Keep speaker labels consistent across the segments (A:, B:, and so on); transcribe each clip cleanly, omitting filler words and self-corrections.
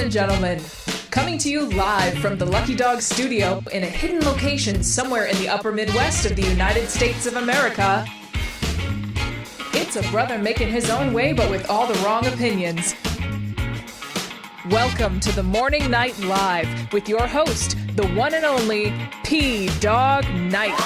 A: and gentlemen, coming to you live from the Lucky Dog studio in a hidden location somewhere in the upper Midwest of the United States of America, it's a brother making his own way but with all the wrong opinions. Welcome to the Morning Night Live with your host, the one and only P-Dog Knight.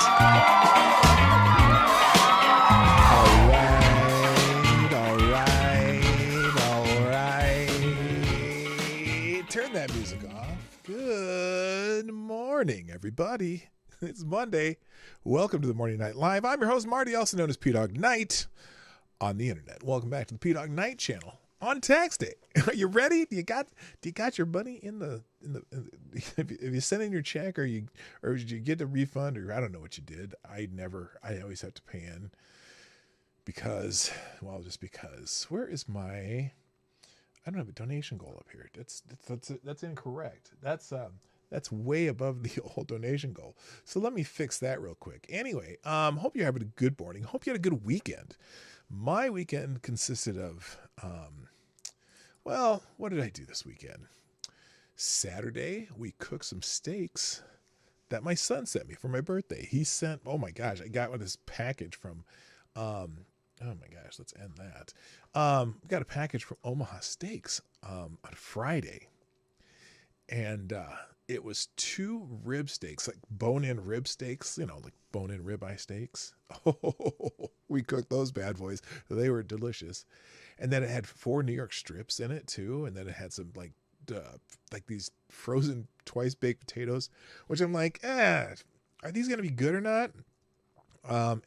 B: Turn that music off. Good morning, everybody. It's Monday. Welcome to the Morning Night Live. I'm your host, Marty, also known as P-Dog Knight on the internet. Welcome back to the P-Dog Knight channel on tax day. Are you ready? Do you got your money in the have you sent in your check, or did you get a refund, or I don't know what you did. I always have to pay in because where is my, I don't have a donation goal up here. That's incorrect. That's way above the old donation goal. So let me fix that real quick. Anyway, hope you're having a good morning. Hope you had a good weekend. My weekend consisted of, what did I do this weekend? Saturday, we cooked some steaks that my son sent me for my birthday. He sent, oh my gosh, I got this package from, oh my gosh, let's end that. We got a package from Omaha Steaks on Friday. And it was 2 rib steaks, like bone-in rib steaks, like bone-in ribeye steaks. Oh, we cooked those bad boys. They were delicious. And then it had 4 New York strips in it too. And then it had some like these frozen twice-baked potatoes, which I'm like, are these going to be good or not?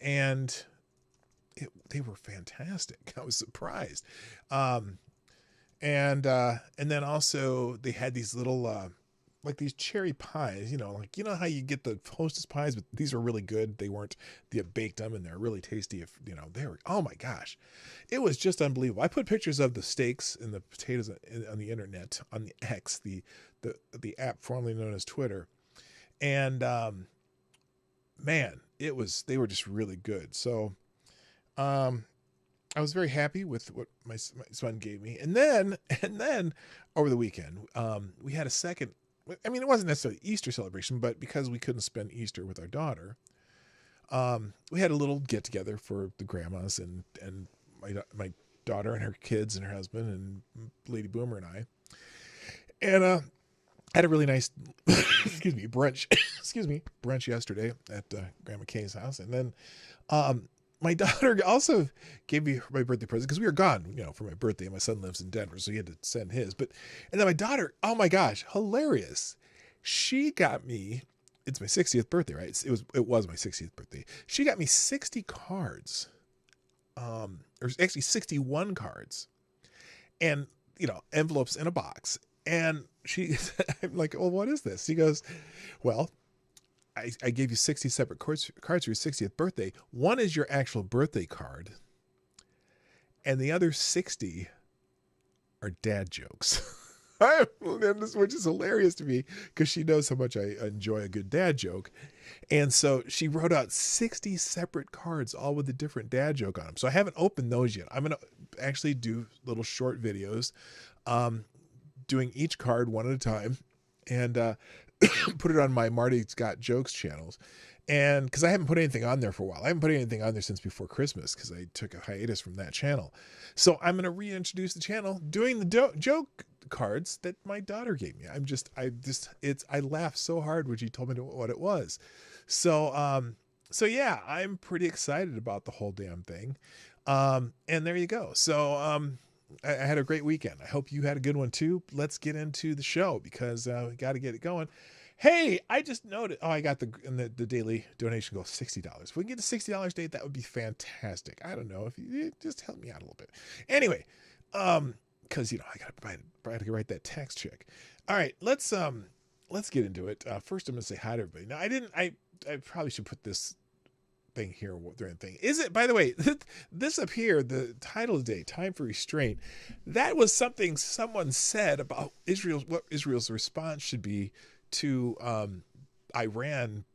B: And they were fantastic. I was surprised. And then also they had these little, like these cherry pies, how you get the Hostess pies, but these were really good. They baked them and they're really tasty. Oh my gosh, it was just unbelievable. I put pictures of the steaks and the potatoes on the internet, on the X, the app formerly known as Twitter. And, man, they were just really good. So, I was very happy with what my son gave me. And then over the weekend, we had a second, it wasn't necessarily Easter celebration, but because we couldn't spend Easter with our daughter, we had a little get together for the grandmas and my daughter and her kids and her husband and Lady Boomer and I. And, had a really nice, brunch yesterday at Grandma Kay's house. And then, my daughter also gave me my birthday present because we were gone, for my birthday. My son lives in Denver, so he had to send his. And then my daughter, oh my gosh, hilarious. She got me, it's my 60th birthday, right? It was my 60th birthday. She got me 60 cards, or actually 61 cards, and envelopes in a box. And I'm like, well, what is this? She goes, well, I gave you 60 separate cards for your 60th birthday. One is your actual birthday card, and the other 60 are dad jokes. Which is hilarious to me because she knows how much I enjoy a good dad joke. And so she wrote out 60 separate cards, all with a different dad joke on them. So I haven't opened those yet. I'm going to actually do little short videos, doing each card one at a time, and put it on my Marty Scott Jokes channels. And because I haven't put anything on there for a while. I haven't put anything on there since before Christmas because I took a hiatus from that channel. So I'm going to reintroduce the channel doing the joke cards that my daughter gave me. I laughed so hard when she told me what it was. So yeah, I'm pretty excited about the whole damn thing. And there you go. So, I had a great weekend. I hope you had a good one too. Let's get into the show because we got to get it going. Hey, I just noted. Oh, I got the daily donation goal, $60. If we can get to $60 a day, that would be fantastic. I don't know if you just help me out a little bit. Anyway, because I gotta write that tax check. All right, let's get into it. First, I'm gonna say hi to everybody. Now, I probably should put this thing here during the thing. Is it, by the way, this up here, the title of the day, Time for Restraint, that was something someone said about what Israel's response should be to Iran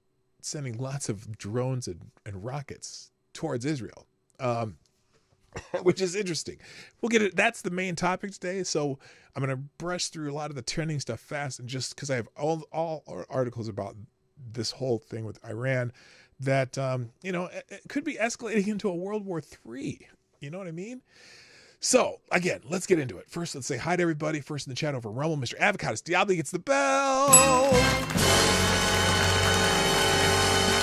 B: sending lots of drones and rockets towards Israel. which is interesting. We'll get it. That's the main topic today. So I'm going to brush through a lot of the trending stuff fast, and just because I have all articles about this whole thing with Iran that, it could be escalating into a World War III. You know what I mean? So again, let's get into it. First, let's say hi to everybody. First in the chat over Rumble, Mr. Avocados Diablo gets the bell.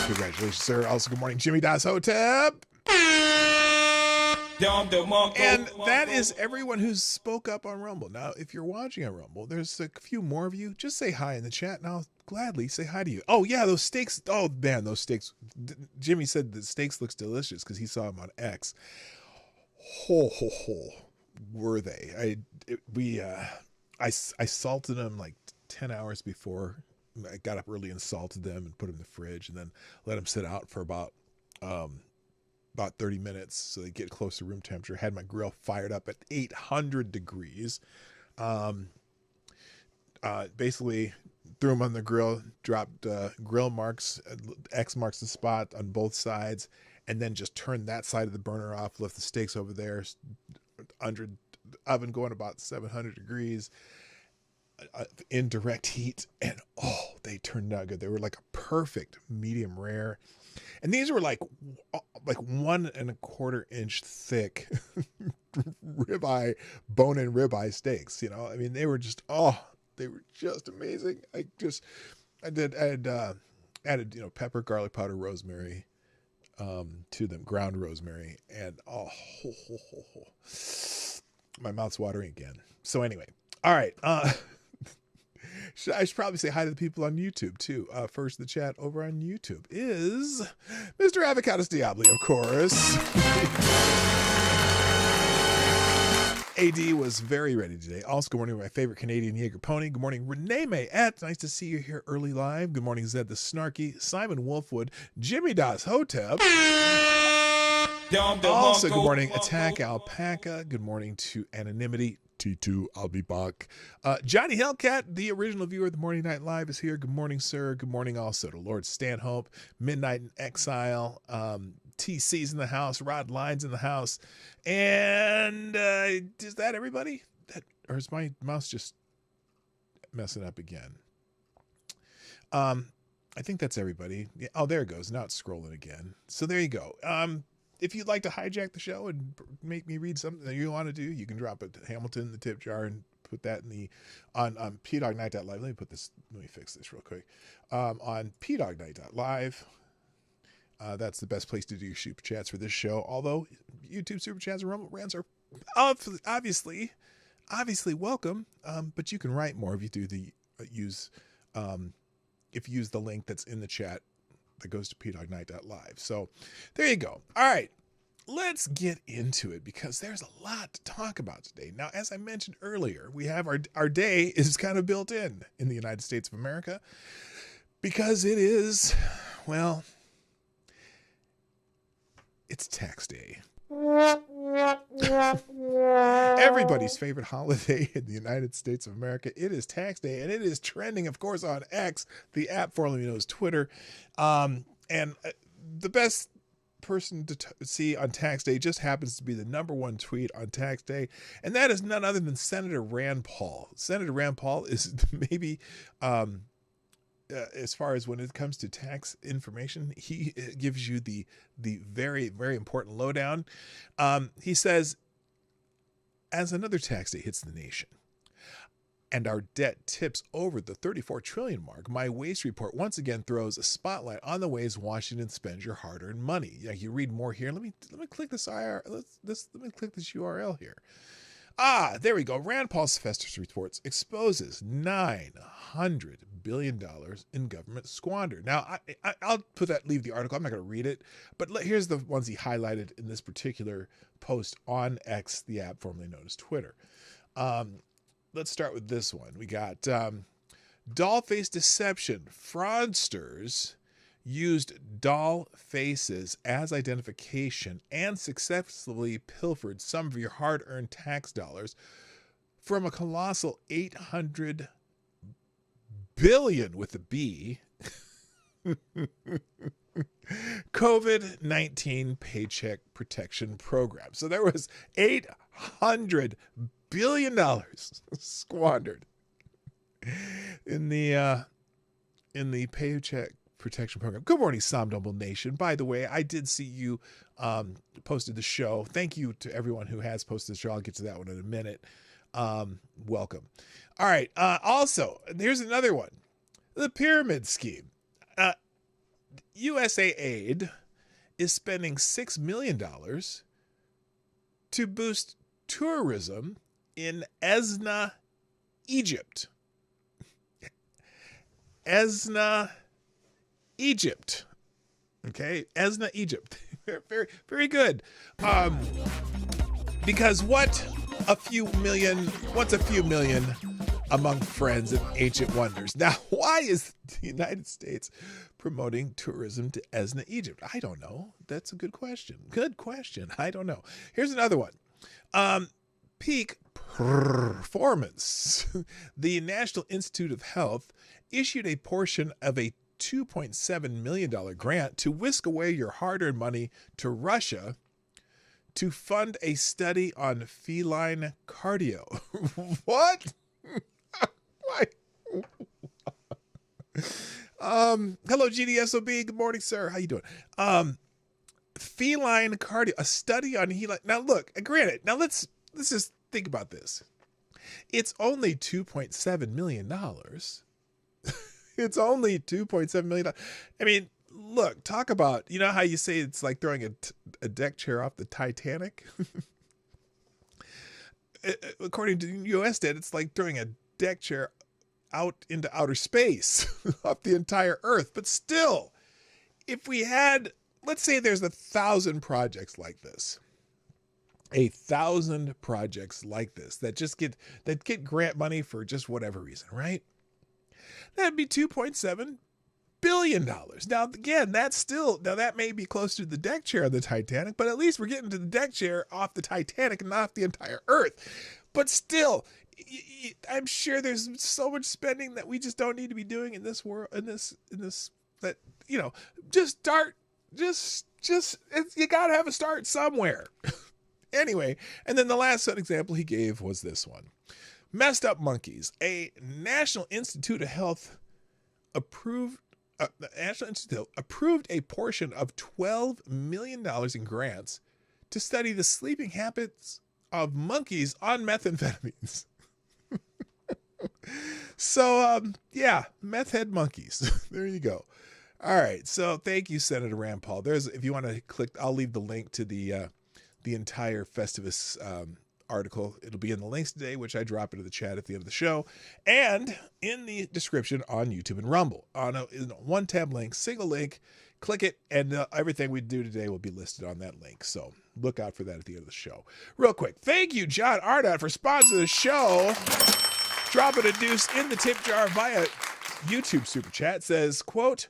B: Congratulations, sir. Also, good morning, Jimmy Das Hotep. And that is everyone who's spoke up on Rumble. Now, if you're watching on Rumble, there's a few more of you. Just say hi in the chat, and I'll gladly say hi to you. Oh, yeah, those steaks. Oh, man, those steaks. Jimmy said the steaks looks delicious because he saw them on X. Were they? I salted them like 10 hours before. I got up early and salted them and put them in the fridge, and then let them sit out for about 30 minutes so they get close to room temperature. Had my grill fired up at 800 degrees. Basically threw them on the grill, dropped grill marks, X marks the spot on both sides, and then just turned that side of the burner off, left the steaks over there under the oven going about 700 degrees in direct heat, and they turned out good. They were like a perfect medium rare. And these were like 1.25 inch thick ribeye, bone-in ribeye steaks. I mean, they were just amazing. I added pepper, garlic powder, rosemary to them, ground rosemary, and my mouth's watering again. So anyway, all right. I should probably say hi to the people on YouTube, too. First in the chat over on YouTube is Mr. Avocados Diablo, of course. AD was very ready today. Also, good morning, my favorite Canadian Jaeger pony. Good morning, Renee Mayette. Nice to see you here early live. Good morning, Zed the Snarky, Simon Wolfwood, Jimmy Das Hotep. Also, good morning, Attack Alpaca. Good morning to Anonymity. T2, I'll be back. Johnny Hellcat, the original viewer of the Morning Night Live, is here. Good morning, sir. Good morning also to Lord Stanhope, Midnight in Exile, TC's in the house, Rod Lines in the house. And is that everybody? Or is my mouse just messing up again? I think that's everybody. Yeah, oh, there it goes. Now it's scrolling again. So there you go. If you'd like to hijack the show and make me read something that you want to do, you can drop it to Hamilton in the tip jar and put that in on pdognight.live. Let me fix this real quick. On pdognight.live. That's the best place to do your super chats for this show. Although YouTube super chats and Rumble rants are obviously welcome. But you can write more if you do use the link that's in the chat that goes to pdognight.live. So there you go. All right, let's get into it because there's a lot to talk about today. Now, as I mentioned earlier, we have our day is kind of built in the United States of America because it is, well, it's tax day. Everybody's favorite holiday in the United States of America. It is tax day, and it is trending, of course, on X, the app formerly known as Twitter. And the best person to see on tax day just happens to be the #1 tweet on tax day, and that is none other than Senator Rand Paul. Senator Rand Paul is maybe as far as when it comes to tax information, he gives you the very, very important lowdown. He says, as another tax day hits the nation and our debt tips over the 34 trillion mark, my waste report once again throws a spotlight on the ways Washington spends your hard-earned money. Yeah, you read more here. Let me click this let me click this URL here. There we go. Rand Paul's Festus Reports exposes $900 billion in government squander. Now, I'll leave the article. I'm not going to read it, but here's the ones he highlighted in this particular post on X, the app formerly known as Twitter. Let's start with this one. We got doll face deception. Fraudsters used doll faces as identification and successfully pilfered some of your hard-earned tax dollars from a colossal 800 billion with a B COVID-19 Paycheck Protection Program. So there was $800 billion squandered in the Paycheck Protection Program. Good morning, Somnamble Nation. By the way, I did see you posted the show. Thank you to everyone who has posted the show. I'll get to that one in a minute. Welcome. All right. Also, here's another one. The Pyramid Scheme. USAID is spending $6 million to boost tourism in Esna, Egypt. Esna, Egypt. Okay, Esna, Egypt. Very, very good. Because what's a few million among friends and ancient wonders? Now, why is the United States promoting tourism to Esna, Egypt? I don't know. That's a good question. Good question. I don't know. Here's another one. Peak performance. The National Institute of Health issued a portion of a $2.7 million grant to whisk away your hard-earned money to Russia to fund a study on feline cardio. What? Why? Hello, GDSOB. Good morning, sir. How you doing? Feline cardio, a study on healing. Now, look, granted, now let's just think about this. It's only $2.7 million. It's only $2.7 million. I mean, look, talk about, you know how you say it's like throwing a deck chair off the Titanic? According to USDA, it's like throwing a deck chair out into outer space off the entire Earth. But still, if we had, let's say there's 1,000 projects like this. 1,000 projects like this that get grant money for just whatever reason, right? That'd be $2.7 billion. Now, again, that may be close to the deck chair of the Titanic, but at least we're getting to the deck chair off the Titanic and not off the entire Earth. But still, I'm sure there's so much spending that we just don't need to be doing in this world, that, you know, just start, you got to have a start somewhere. Anyway, and then the last example he gave was this one. Messed up monkeys. A National Institute of Health approved a portion of $12 million in grants to study the sleeping habits of monkeys on methamphetamines. So, yeah, meth head monkeys. There you go. All right. So thank you, Senator Rand Paul. If you want to click, I'll leave the link to the entire Festivus article. It'll be in the links today, which I drop into the chat at the end of the show, and in the description on YouTube and Rumble. On a one-tab link, single link, click it, and everything we do today will be listed on that link. So look out for that at the end of the show. Real quick, thank you, John Ardot, for sponsoring the show. Dropping a deuce in the tip jar via YouTube Super Chat. Says, quote,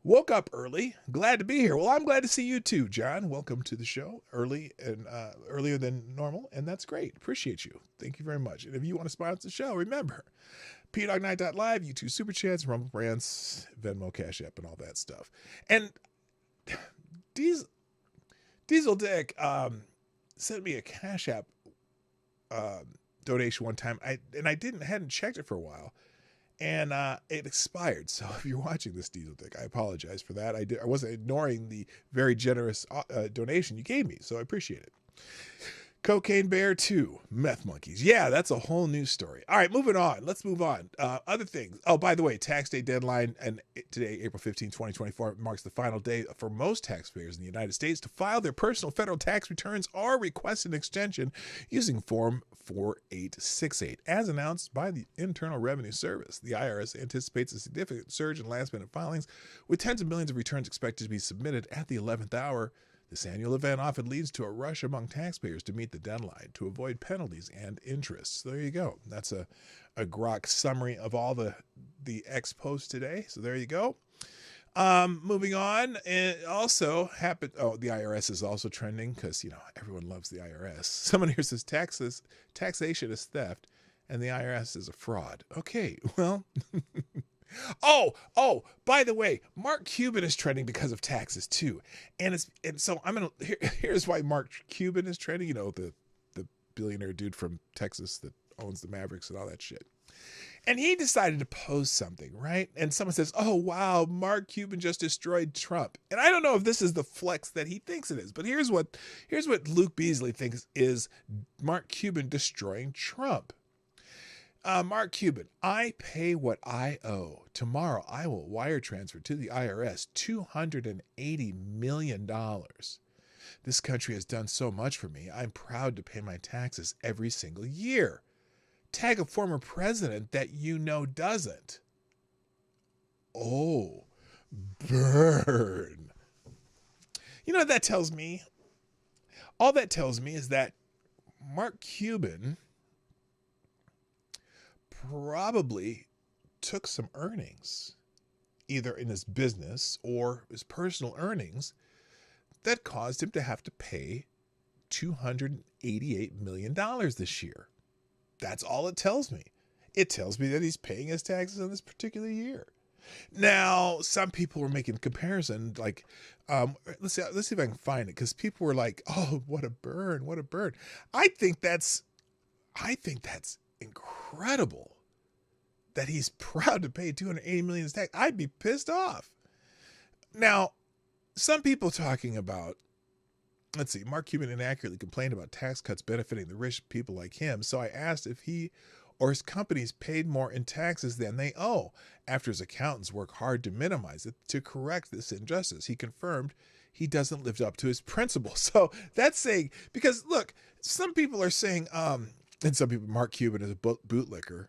B: woke up early. Glad to be here. Well, I'm glad to see you too, John. Welcome to the show early and earlier than normal. And that's great. Appreciate you. Thank you very much. And if you want to sponsor the show, remember, PDogNight.live, YouTube Super Chats, Rumble Brands, Venmo, Cash App, and all that stuff. And Diesel Dick sent me a Cash App donation one time. I hadn't checked it for a while. And it expired. So if you're watching this, Diesel Dick, I apologize for that. I wasn't ignoring the very generous donation you gave me, so I appreciate it. Cocaine Bear 2, Meth Monkeys. Yeah, that's a whole new story. All right, moving on. Let's move on. Other things. Oh, by the way, tax day deadline, and today, April 15, 2024, marks the final day for most taxpayers in the United States to file their personal federal tax returns or request an extension using Form 4868. As announced by the Internal Revenue Service, the IRS anticipates a significant surge in last-minute filings, with tens of millions of returns expected to be submitted at the 11th hour. This annual event often leads to a rush among taxpayers to meet the deadline to avoid penalties and interest. So there you go. That's a grok summary of all the ex posts today. So there you go. Moving on, it also happened. Oh, the IRS is also trending because, you know, everyone loves the IRS. Someone here says taxation is theft and the IRS is a fraud. Okay, well, Oh, by the way, Mark Cuban is trending because of taxes too. And so here's why Mark Cuban is trending, the billionaire dude from Texas that owns the Mavericks and all that shit. And he decided to post something, right? And someone says, "Oh wow, Mark Cuban just destroyed Trump." And I don't know if this is the flex that he thinks it is, but here's what Luke Beasley thinks is Mark Cuban destroying Trump. Mark Cuban, I pay what I owe. Tomorrow I will wire transfer to the IRS $280 million. This country has done so much for me. I'm proud to pay my taxes every single year. Tag a former president that you know doesn't. Oh, burn. You know what that tells me? All that tells me is that Mark Cuban probably took some earnings, either in his business or his personal earnings, that caused him to have to pay $288 million this year. That's all it tells me. It tells me that he's paying his taxes in this particular year. Now, some people were making comparison, like, let's see if I can find it, because people were like, "Oh, what a burn! What a burn!" I think that's incredible that he's proud to pay $280 million in tax. I'd be pissed off. Now, some people talking about, let's see, Mark Cuban inaccurately complained about tax cuts benefiting the rich people like him. So I asked if he or his companies paid more in taxes than they owe. After his accountants work hard to minimize it, to correct this injustice, he confirmed he doesn't live up to his principles. So that's saying, because look, some people are saying, and some people, Mark Cuban is a bootlicker.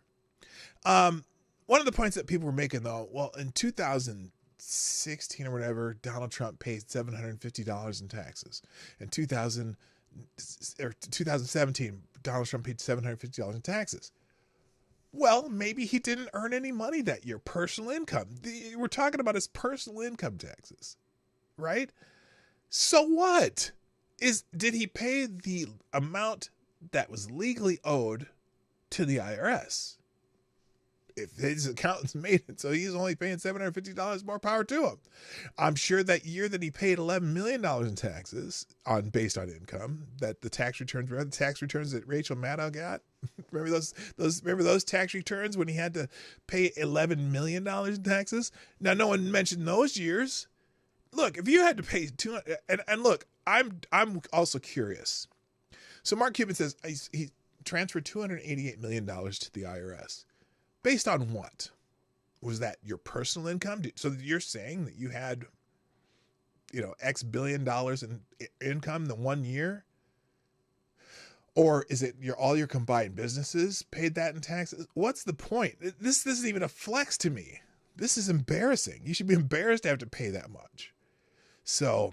B: One of the points that people were making though, well, in 2016 or whatever, Donald Trump paid $750 in taxes. In 2017, Donald Trump paid $750 in taxes. Well, maybe he didn't earn any money that year. Personal income. We're talking about his personal income taxes, right? So what? Did he pay the amount that was legally owed to the IRS? If his accountants made it, so he's only paying $750, more power to him. I'm sure that year that he paid $11 million in taxes based on income, that the tax returns that Rachel Maddow got. Remember those tax returns when he had to pay $11 million in taxes? Now, no one mentioned those years. Look, if you had to pay $200, and look, I'm also curious. So Mark Cuban says he transferred $288 million to the IRS. Based on what? Was that your personal income? So you're saying that you had, X billion dollars in income the 1 year? Or is it all your combined businesses paid that in taxes? What's the point? This isn't even a flex to me. This is embarrassing. You should be embarrassed to have to pay that much. So,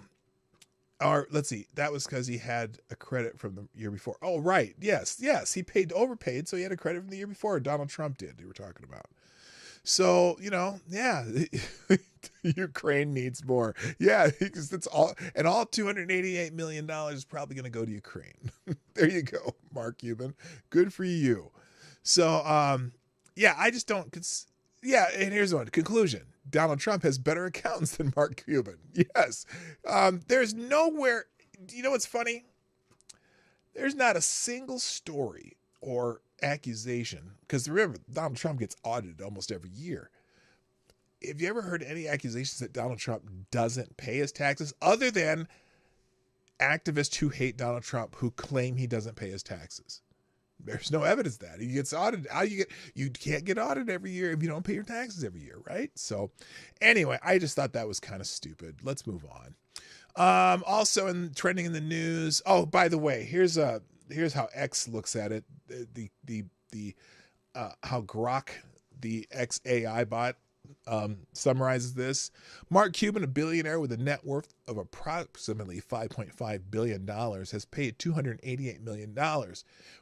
B: or let's see, that was because he had a credit from the year before. Oh, right. Yes. He overpaid, so he had a credit from the year before. Donald Trump did. They were talking about. So, yeah, Ukraine needs more. Yeah, because it's all $288 million is probably going to go to Ukraine. There you go, Mark Cuban. Good for you. So, yeah, I just don't. Yeah, and here's one conclusion. Donald Trump has better accountants than Mark Cuban. Yes. There's nowhere. You know what's funny? There's not a single story or accusation, because remember, Donald Trump gets audited almost every year. Have you ever heard any accusations that Donald Trump doesn't pay his taxes, other than activists who hate Donald Trump who claim he doesn't pay his taxes? There's no evidence that he gets audited. You can't get audited every year if you don't pay your taxes every year, right? So anyway, I just thought that was kind of stupid. Let's move on. Also trending in the news. Oh, by the way, here's how X looks at it. How Grok, the X AI bot, summarizes this. Mark Cuban, a billionaire with a net worth of approximately $5.5 billion, has paid $288 million,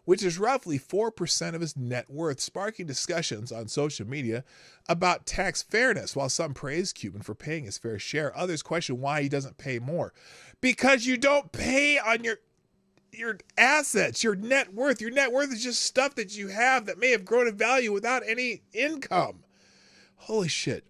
B: which is roughly 4% of his net worth, sparking discussions on social media about tax fairness. While some praise Cuban for paying his fair share, others question why he doesn't pay more. Because you don't pay on your assets, your net worth. Your net worth is just stuff that you have that may have grown in value without any income. Holy shit.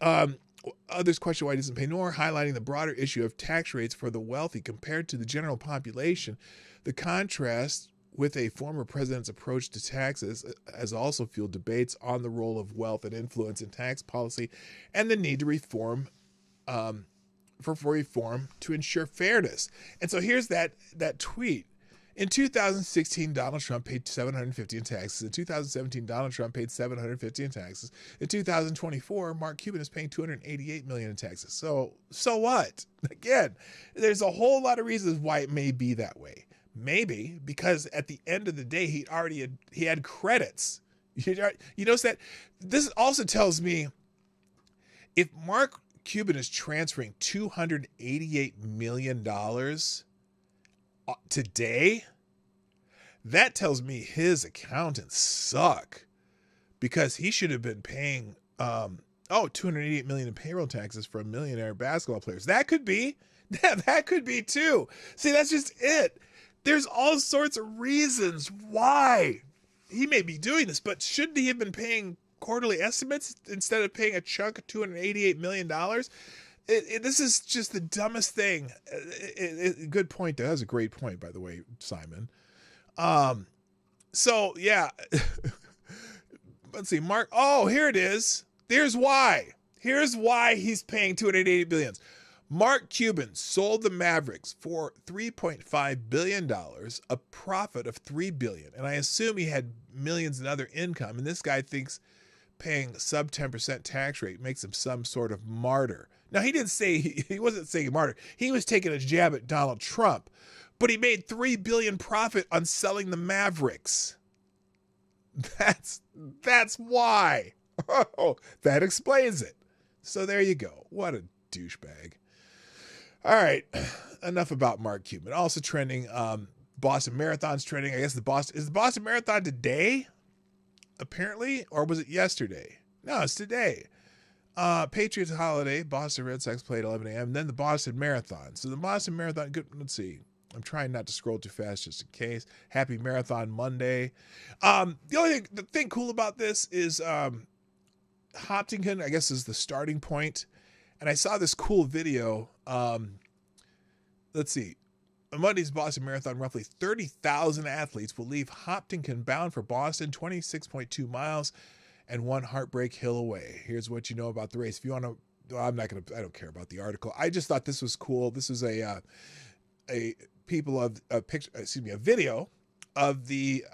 B: Others question why he doesn't pay more, highlighting the broader issue of tax rates for the wealthy compared to the general population. The contrast with a former president's approach to taxes has also fueled debates on the role of wealth and influence in tax policy and the need to reform for reform to ensure fairness. And so here's that tweet. In 2016, Donald Trump paid $750 in taxes. In 2017, Donald Trump paid $750 in taxes. In 2024, Mark Cuban is paying $288 million in taxes. So what? Again, there's a whole lot of reasons why it may be that way. Maybe because at the end of the day, he had credits. You notice that? This also tells me if Mark Cuban is transferring $288 million today, that tells me his accountants suck, because he should have been paying $288 million in payroll taxes from millionaire basketball players. That could be. That could be too. See, that's just it. There's all sorts of reasons why he may be doing this, but shouldn't he have been paying quarterly estimates instead of paying a chunk of $288 million? This is just the dumbest thing. Good point. That was a great point, by the way, Simon. So yeah, let's see, Mark. Oh, here it is. Here's why he's paying $288 billion. Mark Cuban sold the Mavericks for $3.5 billion, a profit of $3 billion. And I assume he had millions in other income. And this guy thinks paying sub 10% tax rate makes him some sort of martyr. Now, he didn't say, he wasn't saying martyr. He was taking a jab at Donald Trump, but he made $3 billion profit on selling the Mavericks. That's why. Oh, that explains it. So there you go. What a douchebag. All right, enough about Mark Cuban. Also trending, Boston Marathon's trending. I guess is the Boston Marathon today, apparently, or was it yesterday? No, it's today. Patriots holiday, Boston Red Sox played 11 a.m., and then the Boston Marathon. So the Boston Marathon, good, let's see. I'm trying not to scroll too fast just in case. Happy Marathon Monday. The thing cool about this is Hopkinton, I guess, is the starting point. And I saw this cool video. Let's see. On Monday's Boston Marathon, roughly 30,000 athletes will leave Hopkinton bound for Boston, 26.2 miles and one heartbreak hill away. Here's what you know about the race. If you want to, well, I don't care about the article. I just thought this was cool. This was a video of the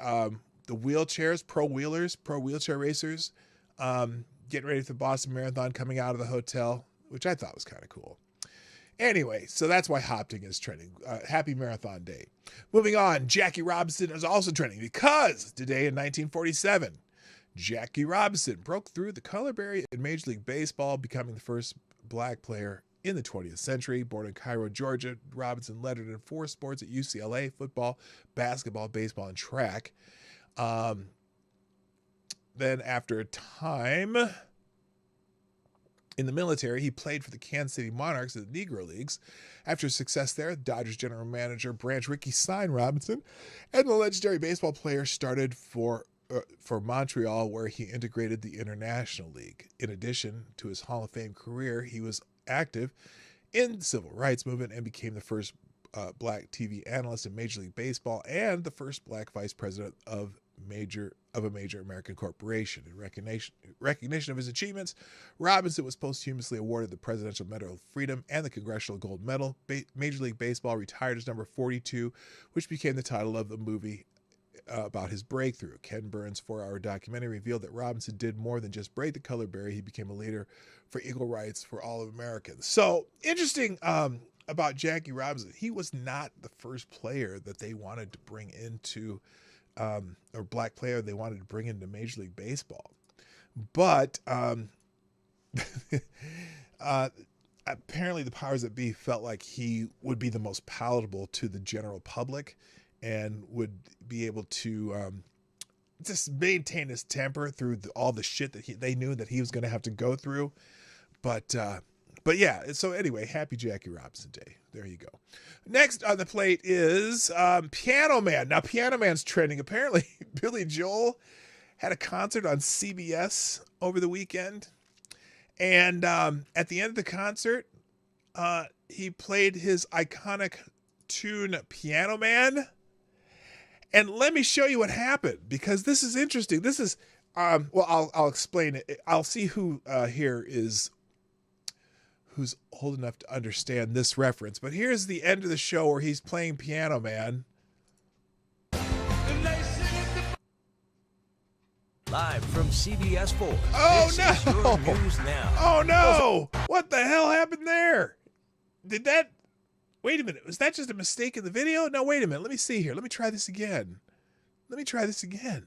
B: wheelchairs, pro wheelchair racers, getting ready for the Boston Marathon, coming out of the hotel, which I thought was kind of cool. Anyway, so that's why Hopkinton is trending. Happy Marathon Day. Moving on, Jackie Robinson is also trending because today in 1947, Jackie Robinson broke through the color barrier in Major League Baseball, becoming the first black player in the 20th century. Born in Cairo, Georgia, Robinson lettered in 4 sports at UCLA: football, basketball, baseball, and track. Then after a time in the military, he played for the Kansas City Monarchs in the Negro Leagues. After success there, Dodgers general manager Branch Rickey signed Robinson, and the legendary baseball player started for Montreal, where he integrated the International League. In addition to his Hall of Fame career, he was active in the civil rights movement and became the first black TV analyst in Major League Baseball and the first black vice president of a major American corporation. In recognition of his achievements, Robinson was posthumously awarded the Presidential Medal of Freedom and the Congressional Gold Medal. Major League Baseball retired as number 42, which became the title of the movie about his breakthrough. Ken Burns' 4-hour documentary revealed that Robinson did more than just break the color barrier. He became a leader for equal rights for all of Americans. So interesting about Jackie Robinson. He was not the first player that they wanted to bring into or black player they wanted to bring into Major League Baseball. But apparently the powers that be felt like he would be the most palatable to the general public and would be able to just maintain his temper through all the shit that they knew that he was going to have to go through. But yeah, so anyway, happy Jackie Robinson Day. There you go. Next on the plate is Piano Man. Now, Piano Man's trending. Apparently, Billy Joel had a concert on CBS over the weekend. And at the end of the concert, he played his iconic tune Piano Man. And let me show you what happened, because this is interesting. This is, well, I'll explain it. I'll see who here is, who's old enough to understand this reference. But here's the end of the show where he's playing Piano Man.
C: Live from CBS 4.
B: Oh,
C: This
B: no.
C: is your news now.
B: Oh, no. What the hell happened there? Did that... Wait a minute. Was that just a mistake in the video? No, wait a minute. Let me see here. Let me try this again. Let me try this again.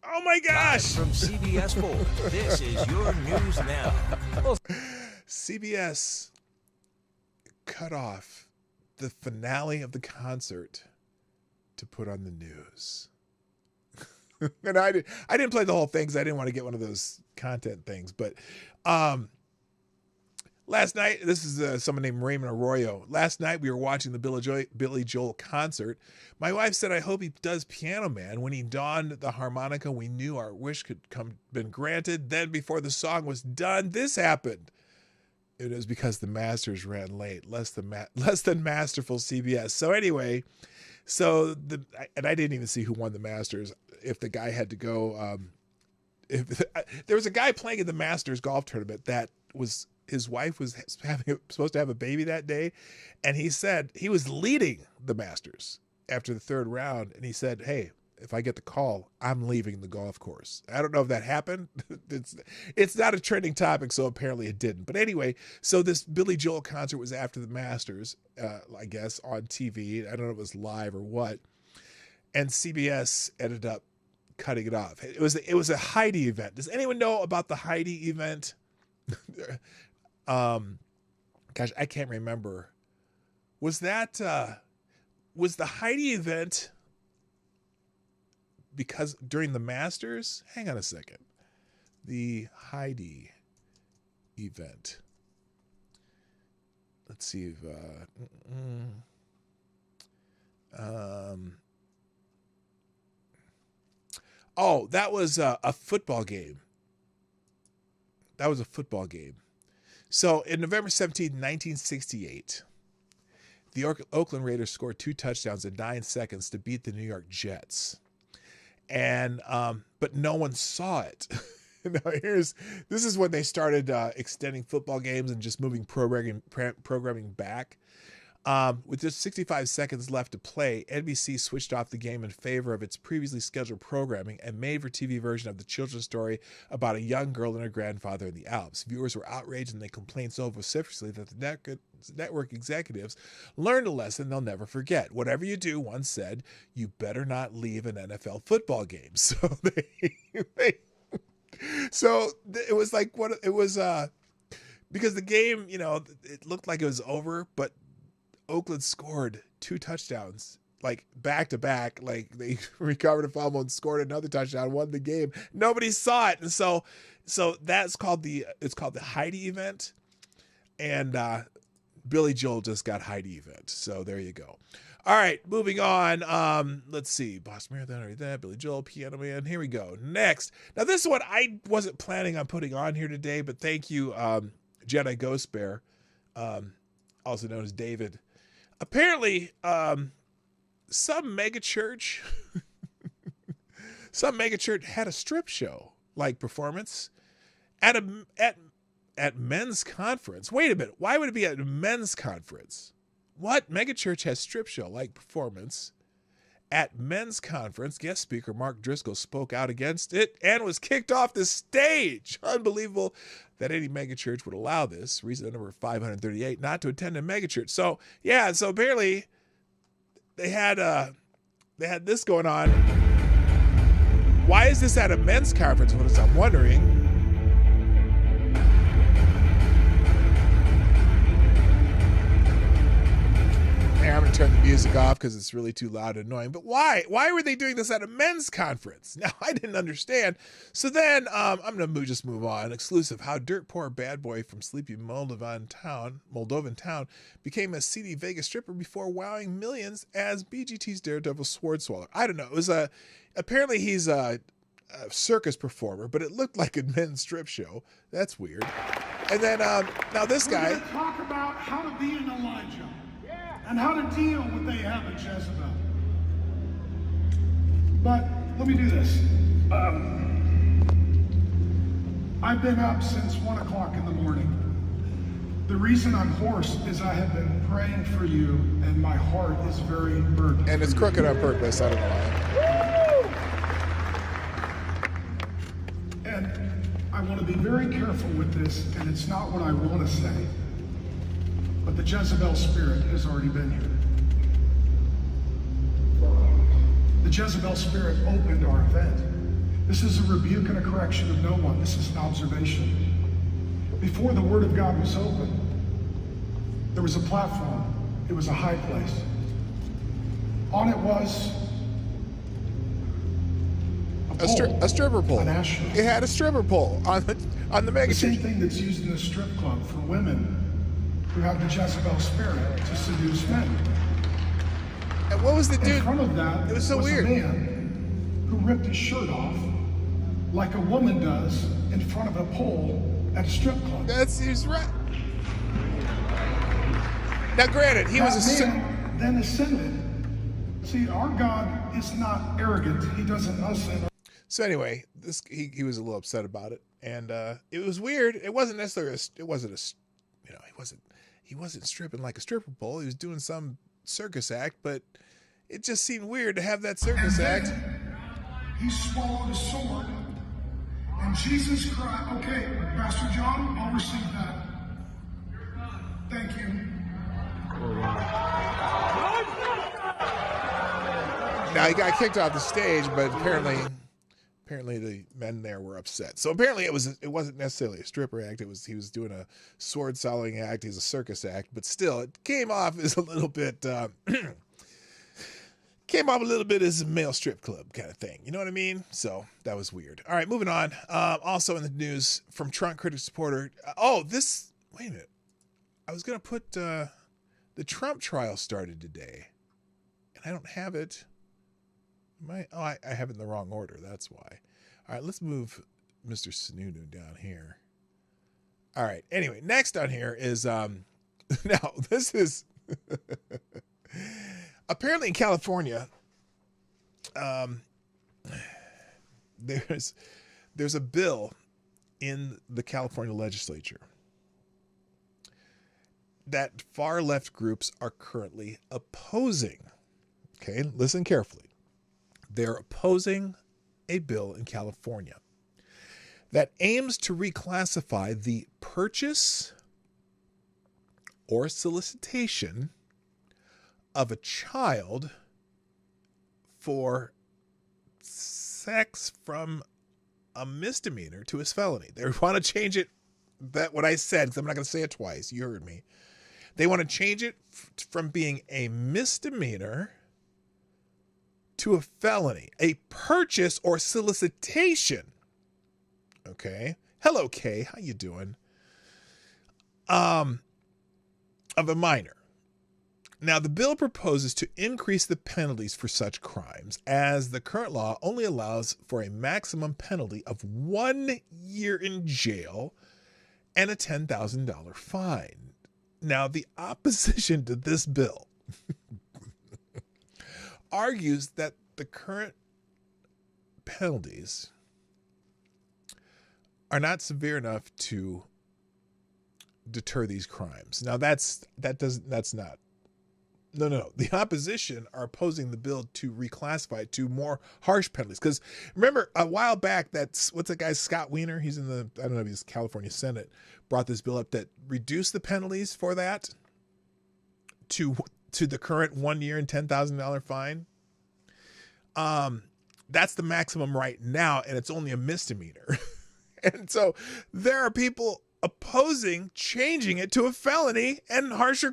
B: Oh, my gosh.
C: Live from CBS 4. This is your news now.
B: CBS cut off the finale of the concert to put on the news. And I didn't play the whole thing because I didn't want to get one of those content things. But last night, this is someone named Raymond Arroyo. Last night, we were watching the Billy Joel concert. My wife said, I hope he does Piano Man. When he donned the harmonica, we knew our wish could been granted. Then before the song was done, this happened. It was because the Masters ran late. Less than masterful CBS. So anyway, and I didn't even see who won the Masters. If the guy had to go, there was a guy playing in the Masters golf tournament that was, his wife was supposed to have a baby that day. And he said he was leading the Masters after the third round. And he said, hey, if I get the call, I'm leaving the golf course. I don't know if that happened. It's not a trending topic, so apparently it didn't. But anyway, so this Billy Joel concert was after the Masters, I guess, on TV. I don't know if it was live or what. And CBS ended up cutting it off. It was a Heidi event. Does anyone know about the Heidi event? Gosh, I can't remember. Was the Heidi event because during the Masters? Hang on a second. The Heidi event. Let's see if oh, that was a football game. That was a football game. So in November 17, 1968, the Oakland Raiders scored 2 touchdowns in 9 seconds to beat the New York Jets. And but no one saw it. Now this is when they started extending football games and just moving programming back. With just 65 seconds left to play, NBC switched off the game in favor of its previously scheduled programming and made-for-TV version of the children's story about a young girl and her grandfather in the Alps. Viewers were outraged and they complained so vociferously that the network executives learned a lesson they'll never forget. Whatever you do, one said, you better not leave an NFL football game. So it was like what it was because the game, it looked like it was over, but Oakland scored 2 touchdowns, like back to back. Like they recovered a fumble and scored another touchdown, won the game. Nobody saw it, and so that's called it's called the Heidi event, and Billy Joel just got Heidi event. So there you go. All right, moving on. Let's see, Boston Marathon, already that. Billy Joel, Piano Man. Here we go. Next, now this is what I wasn't planning on putting on here today, but thank you, Jedi Ghost Bear, also known as David. Apparently, some megachurch had a strip show like performance at men's conference. Wait a minute, why would it be at a men's conference? What megachurch has strip show like performance at men's conference? Guest speaker Mark Driscoll spoke out against it and was kicked off the stage. Unbelievable that any megachurch would allow this. Reason number 538, not to attend a megachurch. So yeah, so apparently they had this going on. Why is this at a men's conference? What I'm wondering. I'm going to turn the music off because it's really too loud and annoying. But why? Why were they doing this at a men's conference? Now, I didn't understand. So then I'm going to just move on. Exclusive, how dirt poor bad boy from sleepy Moldovan town became a seedy Vegas stripper before wowing millions as BGT's daredevil sword swallower. I don't know. It was apparently he's a circus performer, but it looked like a men's strip show. That's weird. And then now this guy.
D: We're going to talk about how to be an Elijah and how to deal with Ahab and Jezebel. But let me do this. I've been up since 1 o'clock in the morning. The reason I'm hoarse is I have been praying for you, and my heart is very burdened.
B: And it's crooked on purpose. I don't know why.
D: And I want to be very careful with this, and it's not what I want to say, but the Jezebel spirit has already been here. The Jezebel spirit opened our event. This is a rebuke and a correction of no one. This is an observation. Before the Word of God was open, there was a platform. It was a high place. On it was
B: a stripper pole.
D: An ashtray.
B: It had a stripper pole on the mega
D: The same
B: church.
D: thing that's used in a strip club for women who have the Jezebel spirit to seduce men.
B: And what was the
D: In
B: dude?
D: front of that
B: It was so weird.
D: a man who ripped his shirt off like a woman does in front of a pole at a strip club.
B: He's right. Now, granted, he was a.
D: man then ascended. See, our God is not arrogant. He doesn't ascend.
B: So anyway, he was a little upset about it, and it was weird. It wasn't necessarily he wasn't stripping like a stripper pole. He was doing some circus act, but it just seemed weird to have that circus act.
D: He swallowed a sword, and Jesus cried. Okay, Pastor John, I'll receive that. Thank you.
B: Now he got kicked off the stage, but apparently the men there were upset. So apparently it wasn't necessarily a stripper act. He was doing a sword swallowing act. He's a circus act, but still it came off as a little bit as a male strip club kind of thing. You know what I mean? So that was weird. All right, moving on. Also in the news from Trump critic supporter. Wait a minute. I was gonna put the Trump trial started today, and I don't have it. I have it in the wrong order. That's why. All right, let's move Mr. Sununu down here. All right. Anyway, next on here is now this is apparently in California. There's a bill in the California legislature that far left groups are currently opposing. Okay, listen carefully. They're opposing a bill in California that aims to reclassify the purchase or solicitation of a child for sex from a misdemeanor to a felony. They want to change it. That what I said, because I'm not going to say it twice. You heard me. They want to change it from being a misdemeanor to a felony, a purchase or solicitation. Okay. Hello, Kay. How you doing? Of a minor. Now, the bill proposes to increase the penalties for such crimes, as the current law only allows for a maximum penalty of 1 year in jail and a $10,000 fine. Now, the opposition to this bill argues that the current penalties are not severe enough to deter these crimes. Now No. The opposition are opposing the bill to reclassify it to more harsh penalties. Because remember, a while back, what's that guy, Scott Wiener? He's in I don't know if he's California Senate, brought this bill up that reduced the penalties for that to the current 1 year and $10,000 fine. That's the maximum right now, and it's only a misdemeanor. And so there are people opposing changing it to a felony and harsher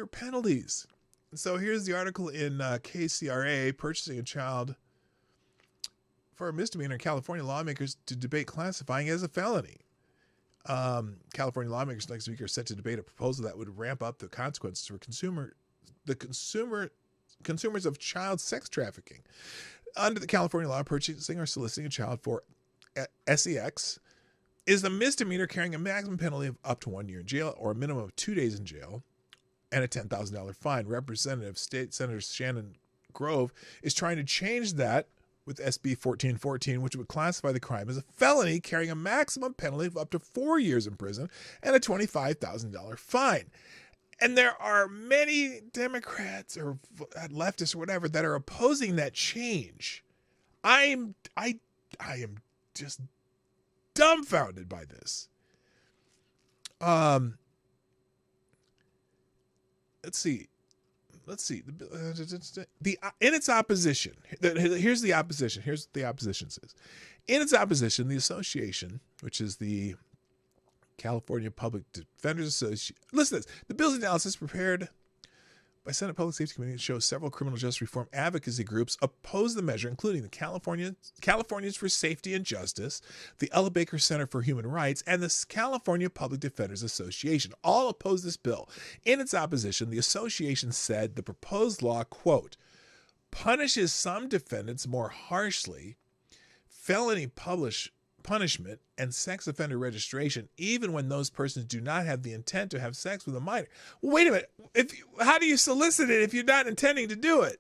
B: penalties. So here's the article in KCRA: purchasing a child for a misdemeanor in California, lawmakers to debate classifying as a felony. California lawmakers next week are set to debate a proposal that would ramp up the consequences for the consumer consumers of child sex trafficking. Under the California law, purchasing or soliciting a child for sex is a misdemeanor carrying a maximum penalty of up to 1 year in jail or a minimum of 2 days in jail and a $10,000 fine. Representative State Senator Shannon Grove is trying to change that with SB 1414, which would classify the crime as a felony carrying a maximum penalty of up to 4 years in prison and a $25,000 fine. And there are many Democrats or leftists or whatever that are opposing that change. I am just dumbfounded by this. Let's see. In its opposition, here's the opposition. Here's what the opposition says. In its opposition, the association, which is the California Public Defenders Association. Listen to this. The bill's analysis prepared by Senate Public Safety Committee shows several criminal justice reform advocacy groups oppose the measure, including the Californians for Safety and Justice, the Ella Baker Center for Human Rights, and the California Public Defenders Association. All oppose this bill. In its opposition, the association said the proposed law, quote, punishes some defendants more harshly, felony punishment, and sex offender registration, even when those persons do not have the intent to have sex with a minor. Well, wait a minute. How do you solicit it if you're not intending to do it?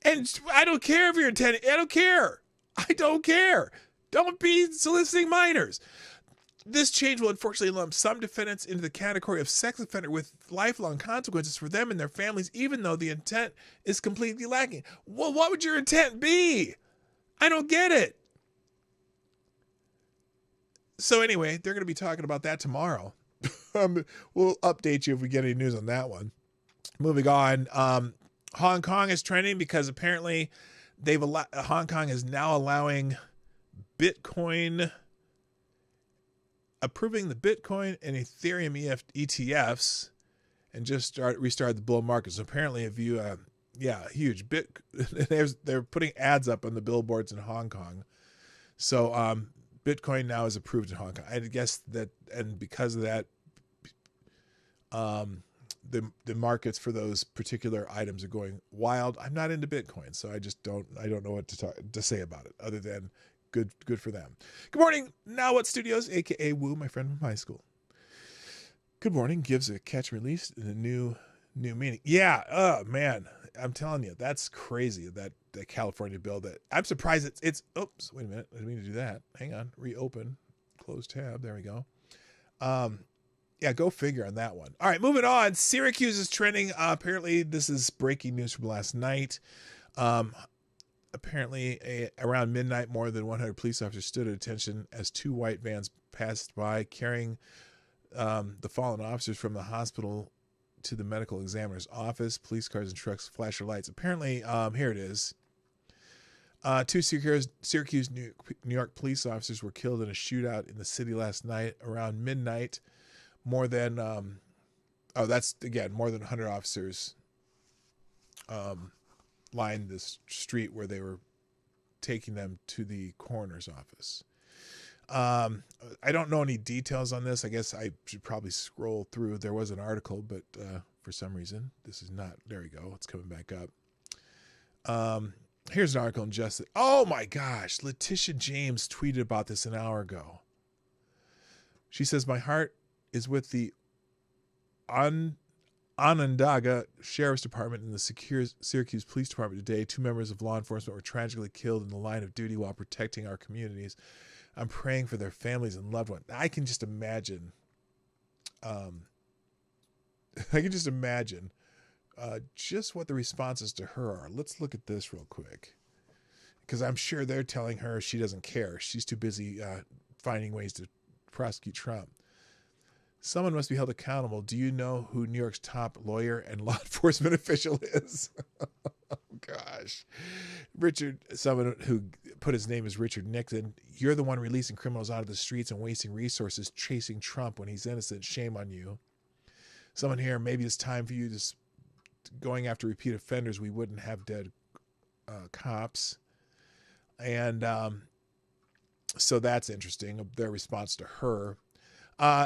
B: And I don't care if you're intending. I don't care. Don't be soliciting minors. This change will unfortunately lump some defendants into the category of sex offender with lifelong consequences for them and their families, even though the intent is completely lacking. Well, what would your intent be? I don't get it. So anyway, they're going to be talking about that tomorrow. We'll update you if we get any news on that one. Moving on, Hong Kong is trending because apparently Hong Kong is now allowing Bitcoin, approving the Bitcoin and Ethereum ETFs, and just restart the bull market. So apparently, if you, huge they're putting ads up on the billboards in Hong Kong. So Bitcoin now is approved in Hong Kong. I guess that, and because of that, the markets for those particular items are going wild. I'm not into Bitcoin, so I don't know what to say about it other than good for them. Good morning, Now What Studios, aka Woo, my friend from high school. Good morning gives a catch and release in a new meaning. Yeah, oh man, I'm telling you, that's crazy. That California bill. That I'm surprised it's. Oops, wait a minute. I didn't mean to do that. Hang on. Reopen. Close tab. There we go. Yeah, go figure on that one. All right, moving on. Syracuse is trending. Apparently, this is breaking news from last night. Apparently, around midnight, more than 100 police officers stood at attention as two white vans passed by carrying the fallen officers from the hospital to the medical examiner's office. Police cars and trucks flash their lights. Apparently, here it is. Two Syracuse, New York police officers were killed in a shootout in the city last night around midnight. More than, more than 100 officers lined this street where they were taking them to the coroner's office. I don't know any details on this. I guess I should probably scroll through. There was an article, but for some reason, this is not. There we go. It's coming back up. Here's an article in Justice. Oh my gosh. Letitia James tweeted about this an hour ago. She says, my heart is with the Onondaga Sheriff's Department and the Syracuse Police Department today. Two members of law enforcement were tragically killed in the line of duty while protecting our communities. I'm praying for their families and loved ones. I can just imagine. Just what the responses to her are. Let's look at this real quick, because I'm sure they're telling her she doesn't care. She's too busy finding ways to prosecute Trump. Someone must be held accountable. Do you know who New York's top lawyer and law enforcement official is? Oh, gosh. Someone who put his name as Richard Nixon. You're the one releasing criminals out of the streets and wasting resources chasing Trump when he's innocent. Shame on you. Someone here, maybe it's time for you to going after repeat offenders. We wouldn't have dead cops. And so that's interesting, their response to her.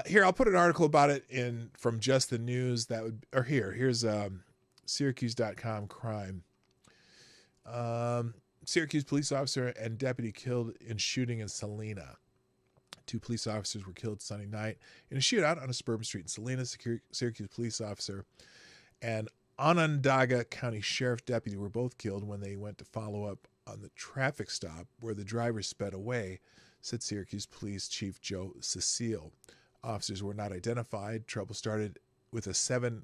B: Here, I'll put an article about it from Just the News. Here's Syracuse.com crime. Syracuse police officer and deputy killed in shooting in Salina. 2 police officers were killed Sunday night in a shootout on a suburban street in Salina. Syracuse police officer and Onondaga County Sheriff deputy were both killed when they went to follow up on the traffic stop where the driver sped away, said Syracuse Police Chief Joe Cecile. Officers were not identified. Trouble started with the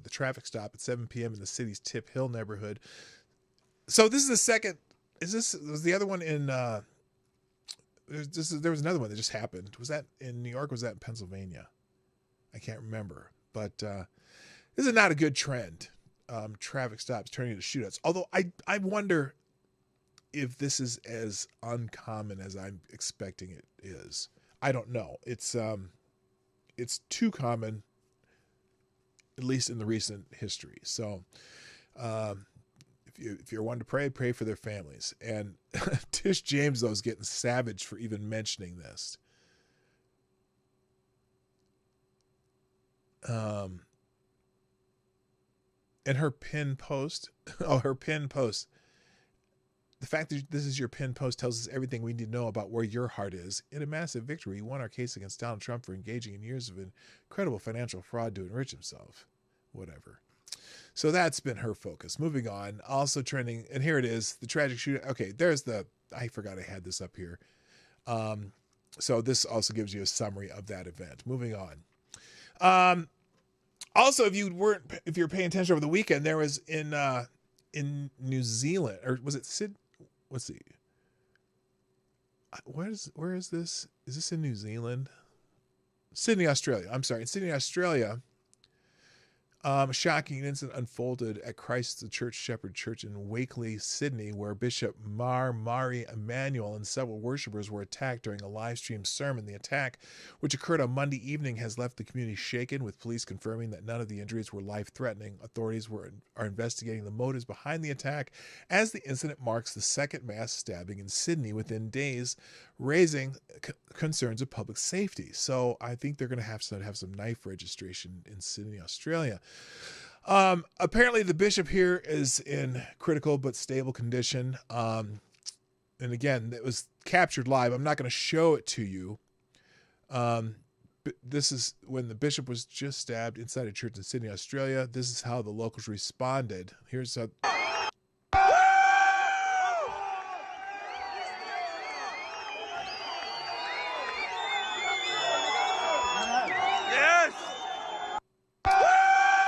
B: traffic stop at 7 p.m. in the city's Tip Hill neighborhood. So this is the second. Was the other one in? There was another one that just happened. Was that in New York? Or was that in Pennsylvania? I can't remember. But this is not a good trend. Traffic stops turning into shootouts. Although I wonder if this is as uncommon as I'm expecting it is. I don't know. It's too common, at least in the recent history. So if you're one to pray for their families. And Tish James, though, is getting savage for even mentioning this. And her pin post, the fact that this is your pin post tells us everything we need to know about where your heart is. In a massive victory, he won our case against Donald Trump for engaging in years of incredible financial fraud to enrich himself. Whatever. So that's been her focus. Moving on. Also trending, and here it is, the tragic shooting. Okay, I forgot I had this up here. So this also gives you a summary of that event. Moving on. Also, if you're paying attention over the weekend, there was in New Zealand, or was it let's see. Where is this? Is this in New Zealand? Sydney, Australia. I'm sorry. In Sydney, Australia, a shocking incident unfolded at Christ the Church Shepherd Church in Wakeley, Sydney, where Bishop Mari Emmanuel and several worshippers were attacked during a live stream sermon. The attack, which occurred on Monday evening, has left the community shaken, with police confirming that none of the injuries were life-threatening. Authorities are investigating the motives behind the attack, as the incident marks the second mass stabbing in Sydney within days, raising concerns of public safety. So I think they're going to have some knife registration in Sydney, Australia. Apparently the bishop here is in critical but stable condition. And again, it was captured live. I'm not going to show it to you. But this is when the bishop was just stabbed inside a church in Sydney, Australia. This is how the locals responded. Here's how.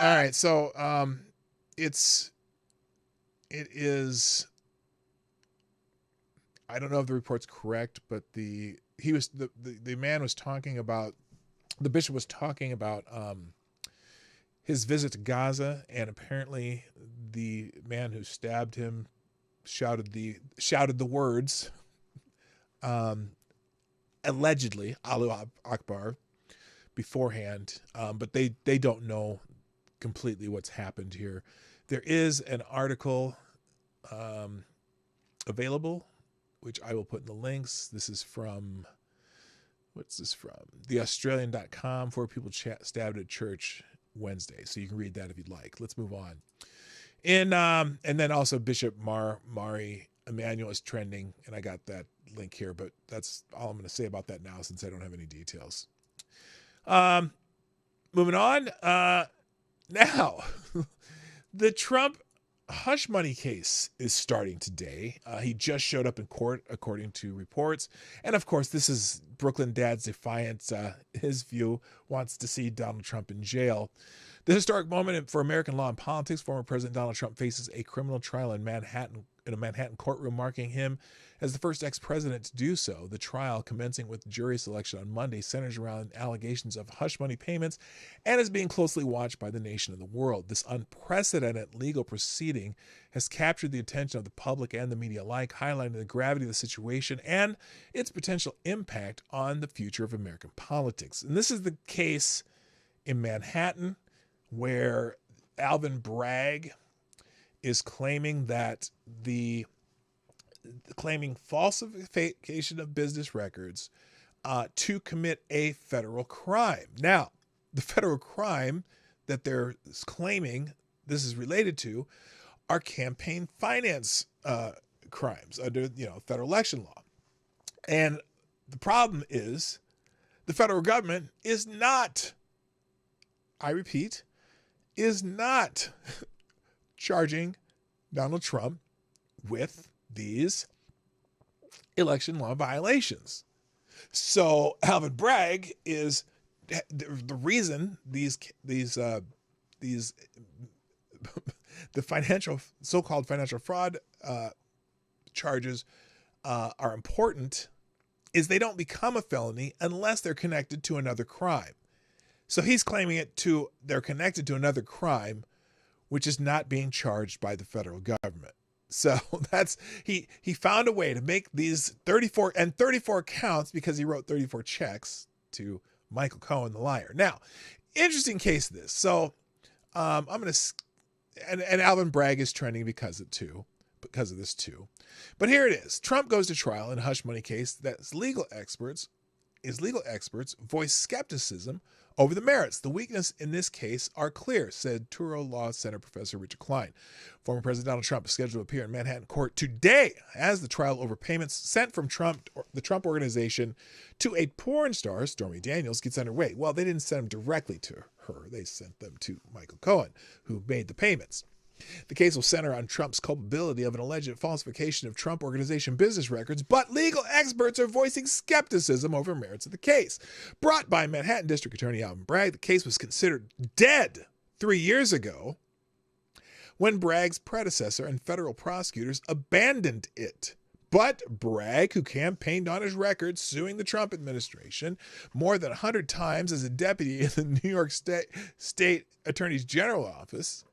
B: All right, so it is. I don't know if the report's correct, but the man was talking about, the bishop was talking about his visit to Gaza, and apparently the man who stabbed him shouted the words, allegedly Allahu Akbar, beforehand, but they don't know completely what's happened here. There is an article available, which I will put in the links. This is from, what's this from? TheAustralian.com. 4 people stabbed at church Wednesday. So you can read that if you'd like. Let's move on. And then also Bishop Mari Emmanuel is trending, and I got that link here, but that's all I'm going to say about that now since I don't have any details. Moving on. Now, the Trump hush money case is starting today. He just showed up in court, according to reports. And of course, this is Brooklyn Dad's defiance. His view wants to see Donald Trump in jail. The historic moment for American law and politics. Former President Donald Trump faces a criminal trial in a Manhattan courtroom, marking him as the first ex-president to do so. The trial, commencing with jury selection on Monday, centers around allegations of hush money payments and is being closely watched by the nation and the world. This unprecedented legal proceeding has captured the attention of the public and the media alike, highlighting the gravity of the situation and its potential impact on the future of American politics. And this is the case in Manhattan where Alvin Bragg is claiming that claiming falsification of business records to commit a federal crime. Now, the federal crime that they're claiming this is related to are campaign finance crimes under federal election law. And the problem is the federal government is not, I repeat, is not charging Donald Trump with these election law violations. So Alvin Bragg is the reason these the so-called financial fraud charges are important is they don't become a felony unless they're connected to another crime. So he's claiming they're connected to another crime, which is not being charged by the federal government. So he found a way to make these 34 counts because he wrote 34 checks to Michael Cohen, the liar. Now, interesting case this. So I'm going to, and Alvin Bragg is trending because of this too. But here it is. Trump goes to trial in a hush money case that legal experts voice skepticism over the merits. The weaknesses in this case are clear, said Touro Law Center Professor Richard Klein. Former President Donald Trump is scheduled to appear in Manhattan court today as the trial over payments sent from the Trump Organization to a porn star, Stormy Daniels, gets underway. Well, they didn't send them directly to her. They sent them to Michael Cohen, who made the payments. The case will center on Trump's culpability of an alleged falsification of Trump Organization business records, but legal experts are voicing skepticism over merits of the case. Brought by Manhattan District Attorney Alvin Bragg, the case was considered dead 3 years ago when Bragg's predecessor and federal prosecutors abandoned it. But Bragg, who campaigned on his record suing the Trump administration more than 100 times as a deputy in the New York State Attorney's General Office,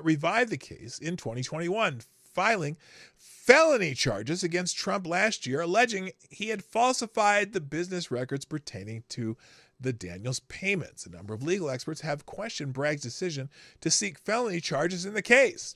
B: revived the case in 2021, filing felony charges against Trump last year, alleging he had falsified the business records pertaining to the Daniels payments. A number of legal experts have questioned Bragg's decision to seek felony charges in the case.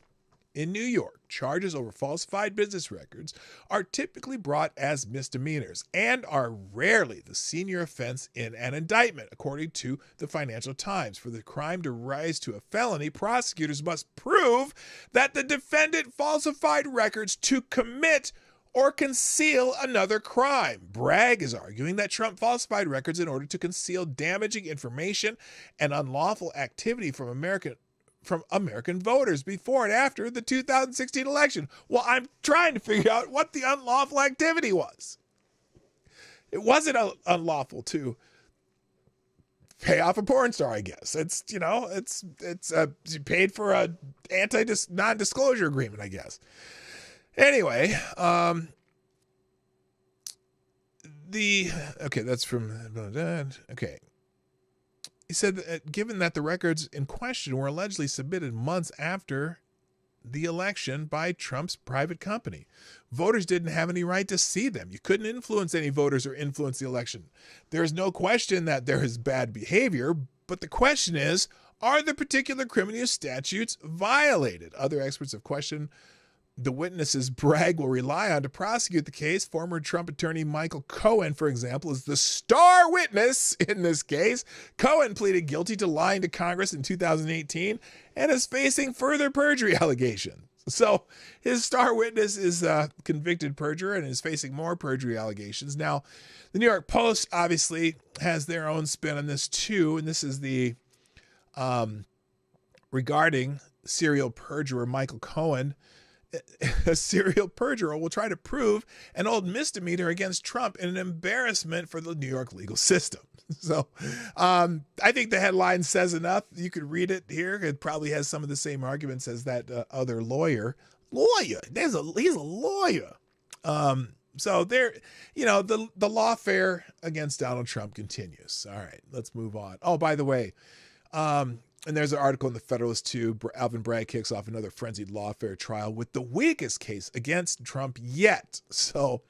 B: In New York, charges over falsified business records are typically brought as misdemeanors and are rarely the senior offense in an indictment, according to the Financial Times. For the crime to rise to a felony, prosecutors must prove that the defendant falsified records to commit or conceal another crime. Bragg is arguing that Trump falsified records in order to conceal damaging information and unlawful activity from American voters before and after the 2016 election. Well, I'm trying to figure out what the unlawful activity was. It wasn't unlawful to pay off a porn star, I guess. It's you paid for a non-disclosure agreement, I guess. Anyway, that's from, okay. He said that given that the records in question were allegedly submitted months after the election by Trump's private company, voters didn't have any right to see them. You couldn't influence any voters or influence the election. There is no question that there is bad behavior, but the question is, are the particular criminal statutes violated? Other experts have questioned the witnesses Bragg will rely on to prosecute the case. Former Trump attorney Michael Cohen, for example, is the star witness in this case. Cohen pleaded guilty to lying to Congress in 2018 and is facing further perjury allegations. So his star witness is a convicted perjurer and is facing more perjury allegations. Now, the New York Post obviously has their own spin on this too, and this is the regarding serial perjurer Michael Cohen. A serial perjurer will try to prove an old misdemeanor against Trump in an embarrassment for the New York legal system. So I think the headline says enough. You could read it here. It probably has some of the same arguments as that other lawyer. He's a lawyer. So there, the lawfare against Donald Trump continues. All right, let's move on. Oh, by the way, and there's an article in the Federalist too. Alvin Bragg kicks off another frenzied lawfare trial with the weakest case against Trump yet. So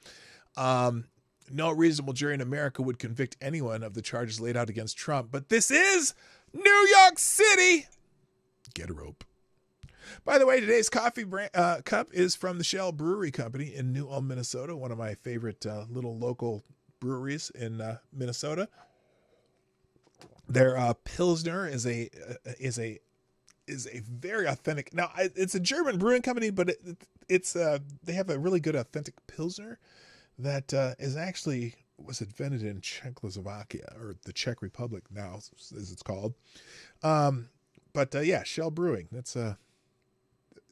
B: no reasonable jury in America would convict anyone of the charges laid out against Trump. But this is New York City. Get a rope. By the way, today's coffee cup is from the Shell Brewery Company in New Ulm, Minnesota, one of my favorite little local breweries in Minnesota. Their Pilsner is a is a very authentic. Now it's a German brewing company, but it's they have a really good authentic Pilsner that is actually was invented in Czechoslovakia, or the Czech Republic now, as it's called. Yeah, Shell Brewing. That's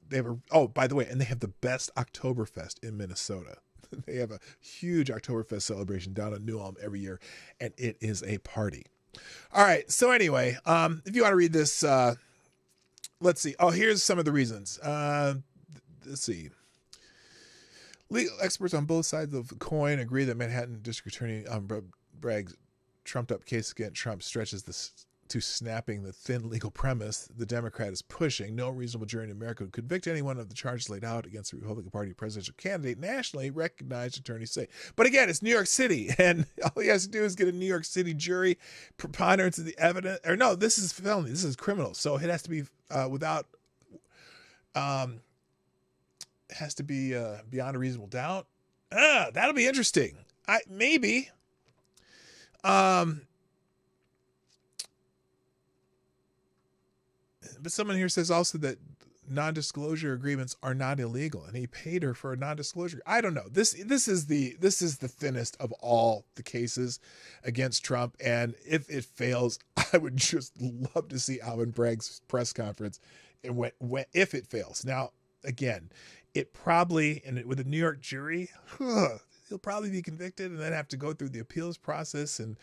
B: they have by the way, and they have the best Oktoberfest in Minnesota. They have a huge Oktoberfest celebration down at New Ulm every year, and it is a party. All right. So anyway, if you want to read this, let's see. Oh, here's some of the reasons. Let's see. Legal experts on both sides of the coin agree that Manhattan District Attorney Bragg's trumped-up case against Trump stretches to snapping the thin legal premise the Democrat is pushing. No reasonable jury in America would convict anyone of the charges laid out against the Republican Party presidential candidate, nationally recognized attorneys say. But again, it's New York City, and all he has to do is get a New York City jury, preponderance of the evidence. Or no, this is felony. This is criminal. So it has to be without... has to be beyond a reasonable doubt. That'll be interesting. Maybe. But someone here says also that non-disclosure agreements are not illegal, and he paid her for a non-disclosure. I don't know. This is the thinnest of all the cases against Trump, and if it fails, I would just love to see Alvin Bragg's press conference. And if it fails, now again, it probably, and with a New York jury, he'll probably be convicted and then have to go through the appeals process, and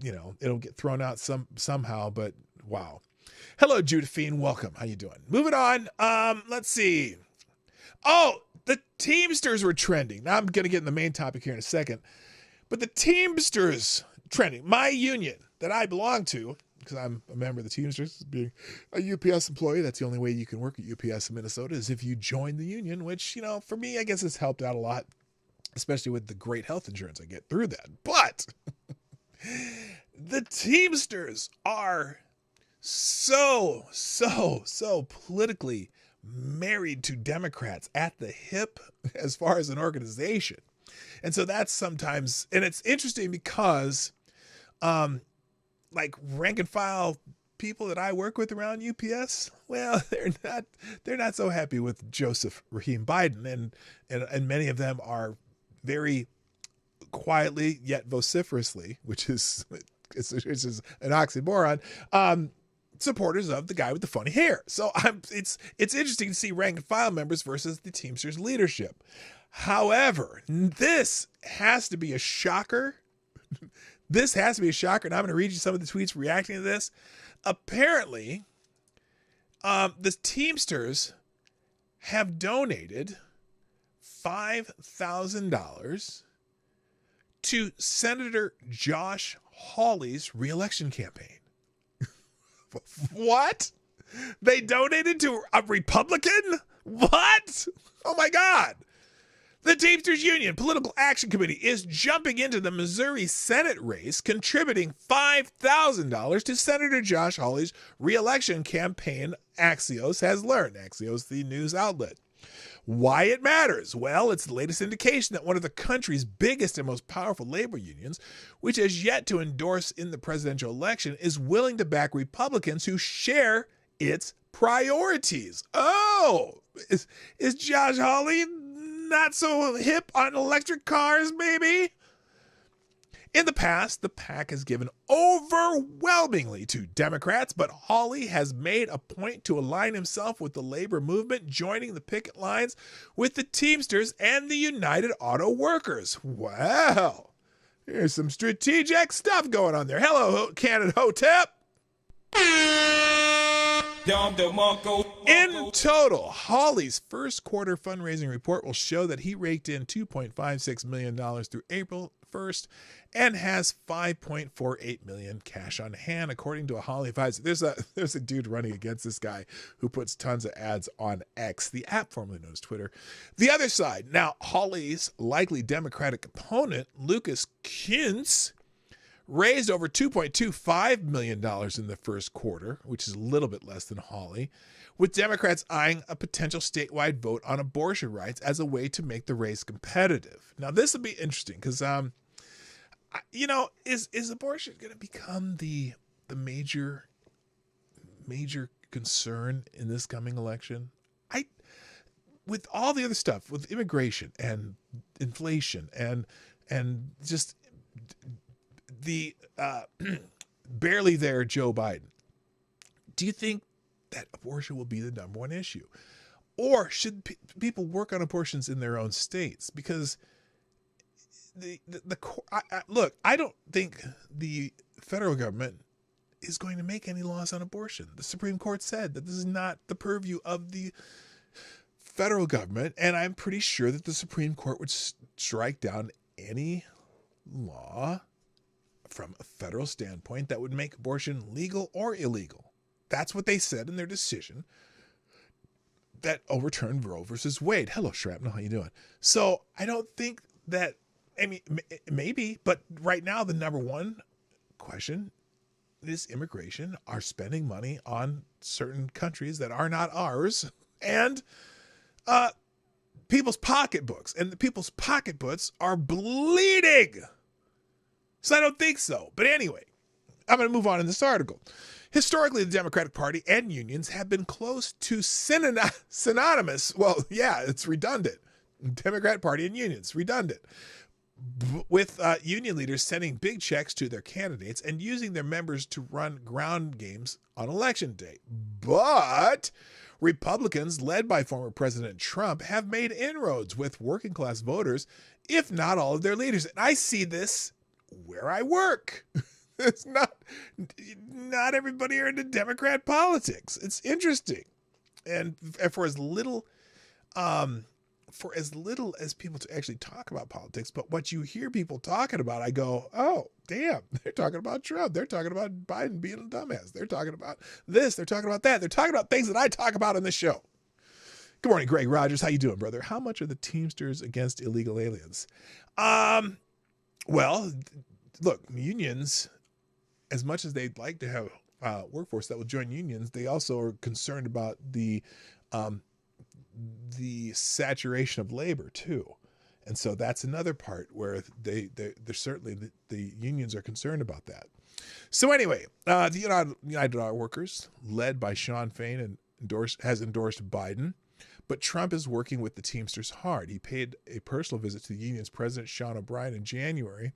B: you know, it'll get thrown out somehow. But wow. Hello, Judithine. Welcome. How you doing? Moving on. Let's see. Oh, the Teamsters were trending. Now I'm going to get in the main topic here in a second. But the Teamsters trending. My union that I belong to, because I'm a member of the Teamsters, being a UPS employee, that's the only way you can work at UPS in Minnesota is if you join the union, which, you know, for me, I guess has helped out a lot, especially with the great health insurance I get through that. But the Teamsters are so politically married to Democrats at the hip as far as an organization. And so that's sometimes, and it's interesting because like rank and file people that I work with around UPS, well, they're not so happy with Joseph Rahim Biden, and many of them are very quietly yet vociferously, which is an oxymoron, supporters of the guy with the funny hair. So it's interesting to see rank and file members versus the Teamsters leadership. However, this has to be a shocker. This has to be a shocker, and I'm going to read you some of the tweets reacting to this. Apparently, the Teamsters have donated $5,000 to Senator Josh Hawley's reelection campaign. What? They donated to a Republican? What? Oh my God. The Teamsters Union Political Action Committee is jumping into the Missouri Senate race, contributing $5,000 to Senator Josh Hawley's reelection campaign, Axios has learned. Axios, the news outlet. Why it matters? Well, it's the latest indication that one of the country's biggest and most powerful labor unions, which has yet to endorse in the presidential election, is willing to back Republicans who share its priorities. Oh, is Josh Hawley not so hip on electric cars, maybe? In the past, the PAC has given overwhelmingly to Democrats, but Hawley has made a point to align himself with the labor movement, joining the picket lines with the Teamsters and the United Auto Workers. Wow, here's some strategic stuff going on there. Hello, Cannon Hotep. In total, Hawley's first quarter fundraising report will show that he raked in $2.56 million through April 1st and has $5.48 million cash on hand, according to a Hawley advisor. There's a dude running against this guy who puts tons of ads on X, the app formerly known as Twitter. The other side, now Hawley's likely Democratic opponent, Lucas Kuntz, raised over $2.25 million in the first quarter, which is a little bit less than Hawley, with Democrats eyeing a potential statewide vote on abortion rights as a way to make the race competitive. Now, this will be interesting because, is abortion going to become the major concern in this coming election? With all the other stuff, with immigration and inflation and just the barely there Joe Biden, do you think that abortion will be the number one issue? Or should people work on abortions in their own states? Because look, I don't think the federal government is going to make any laws on abortion. The Supreme Court said that this is not the purview of the federal government, and I'm pretty sure that the Supreme Court would strike down any law from a federal standpoint that would make abortion legal or illegal. That's what they said in their decision that overturned Roe versus Wade. Hello, Shrapnel. How you doing? So I don't think that, I mean, maybe, but right now the number one question is immigration, are spending money on certain countries that are not ours, and people's pocketbooks, and the people's pocketbooks are bleeding. So I don't think so. But anyway, I'm going to move on in this article. Historically, the Democratic Party and unions have been close to synonymous. Well, yeah, it's redundant. Democrat Party and unions, redundant. With union leaders sending big checks to their candidates and using their members to run ground games on election day. But Republicans, led by former President Trump, have made inroads with working class voters, if not all of their leaders. And I see this where I work. It's not everybody are into Democrat politics. It's interesting. And for as little as people to actually talk about politics, but what you hear people talking about, I go, oh, damn, they're talking about Trump. They're talking about Biden being a dumbass. They're talking about this. They're talking about that. They're talking about things that I talk about on this show. Good morning, Greg Rogers. How you doing, brother? How much are the Teamsters against illegal aliens? Well, look, unions, as much as they'd like to have a workforce that will join unions, they also are concerned about the saturation of labor too. And so that's another part where they're certainly the unions are concerned about that. So anyway, the United Auto Workers, led by Sean Fain, has endorsed Biden, but Trump is working with the Teamsters hard. He paid a personal visit to the union's president, Sean O'Brien, in January.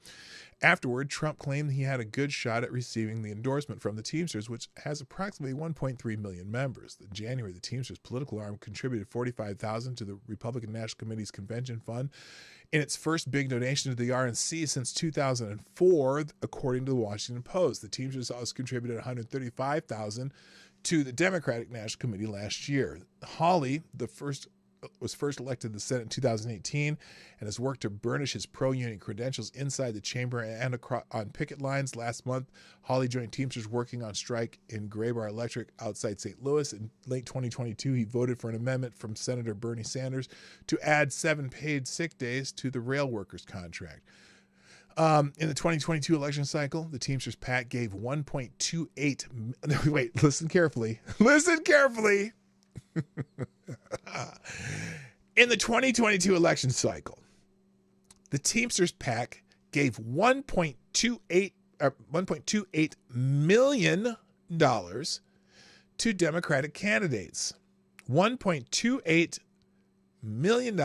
B: Afterward, Trump claimed he had a good shot at receiving the endorsement from the Teamsters, which has approximately 1.3 million members. In January, the Teamsters political arm contributed $45,000 to the Republican National Committee's convention fund in its first big donation to the RNC since 2004, according to the Washington Post. The Teamsters also contributed $135,000 to the Democratic National Committee last year. Hawley, was first elected to the Senate in 2018 and has worked to burnish his pro-union credentials inside the chamber and on picket lines. Last month, Hawley joined Teamsters working on strike in Graybar Electric outside St. Louis. In late 2022, he voted for an amendment from Senator Bernie Sanders to add 7 paid sick days to the rail workers' contract. In the 2022 election cycle, the Teamsters PAC gave wait, listen carefully. Listen carefully. In the 2022 election cycle, the Teamsters PAC gave $1.28 million to Democratic candidates. $1.28 million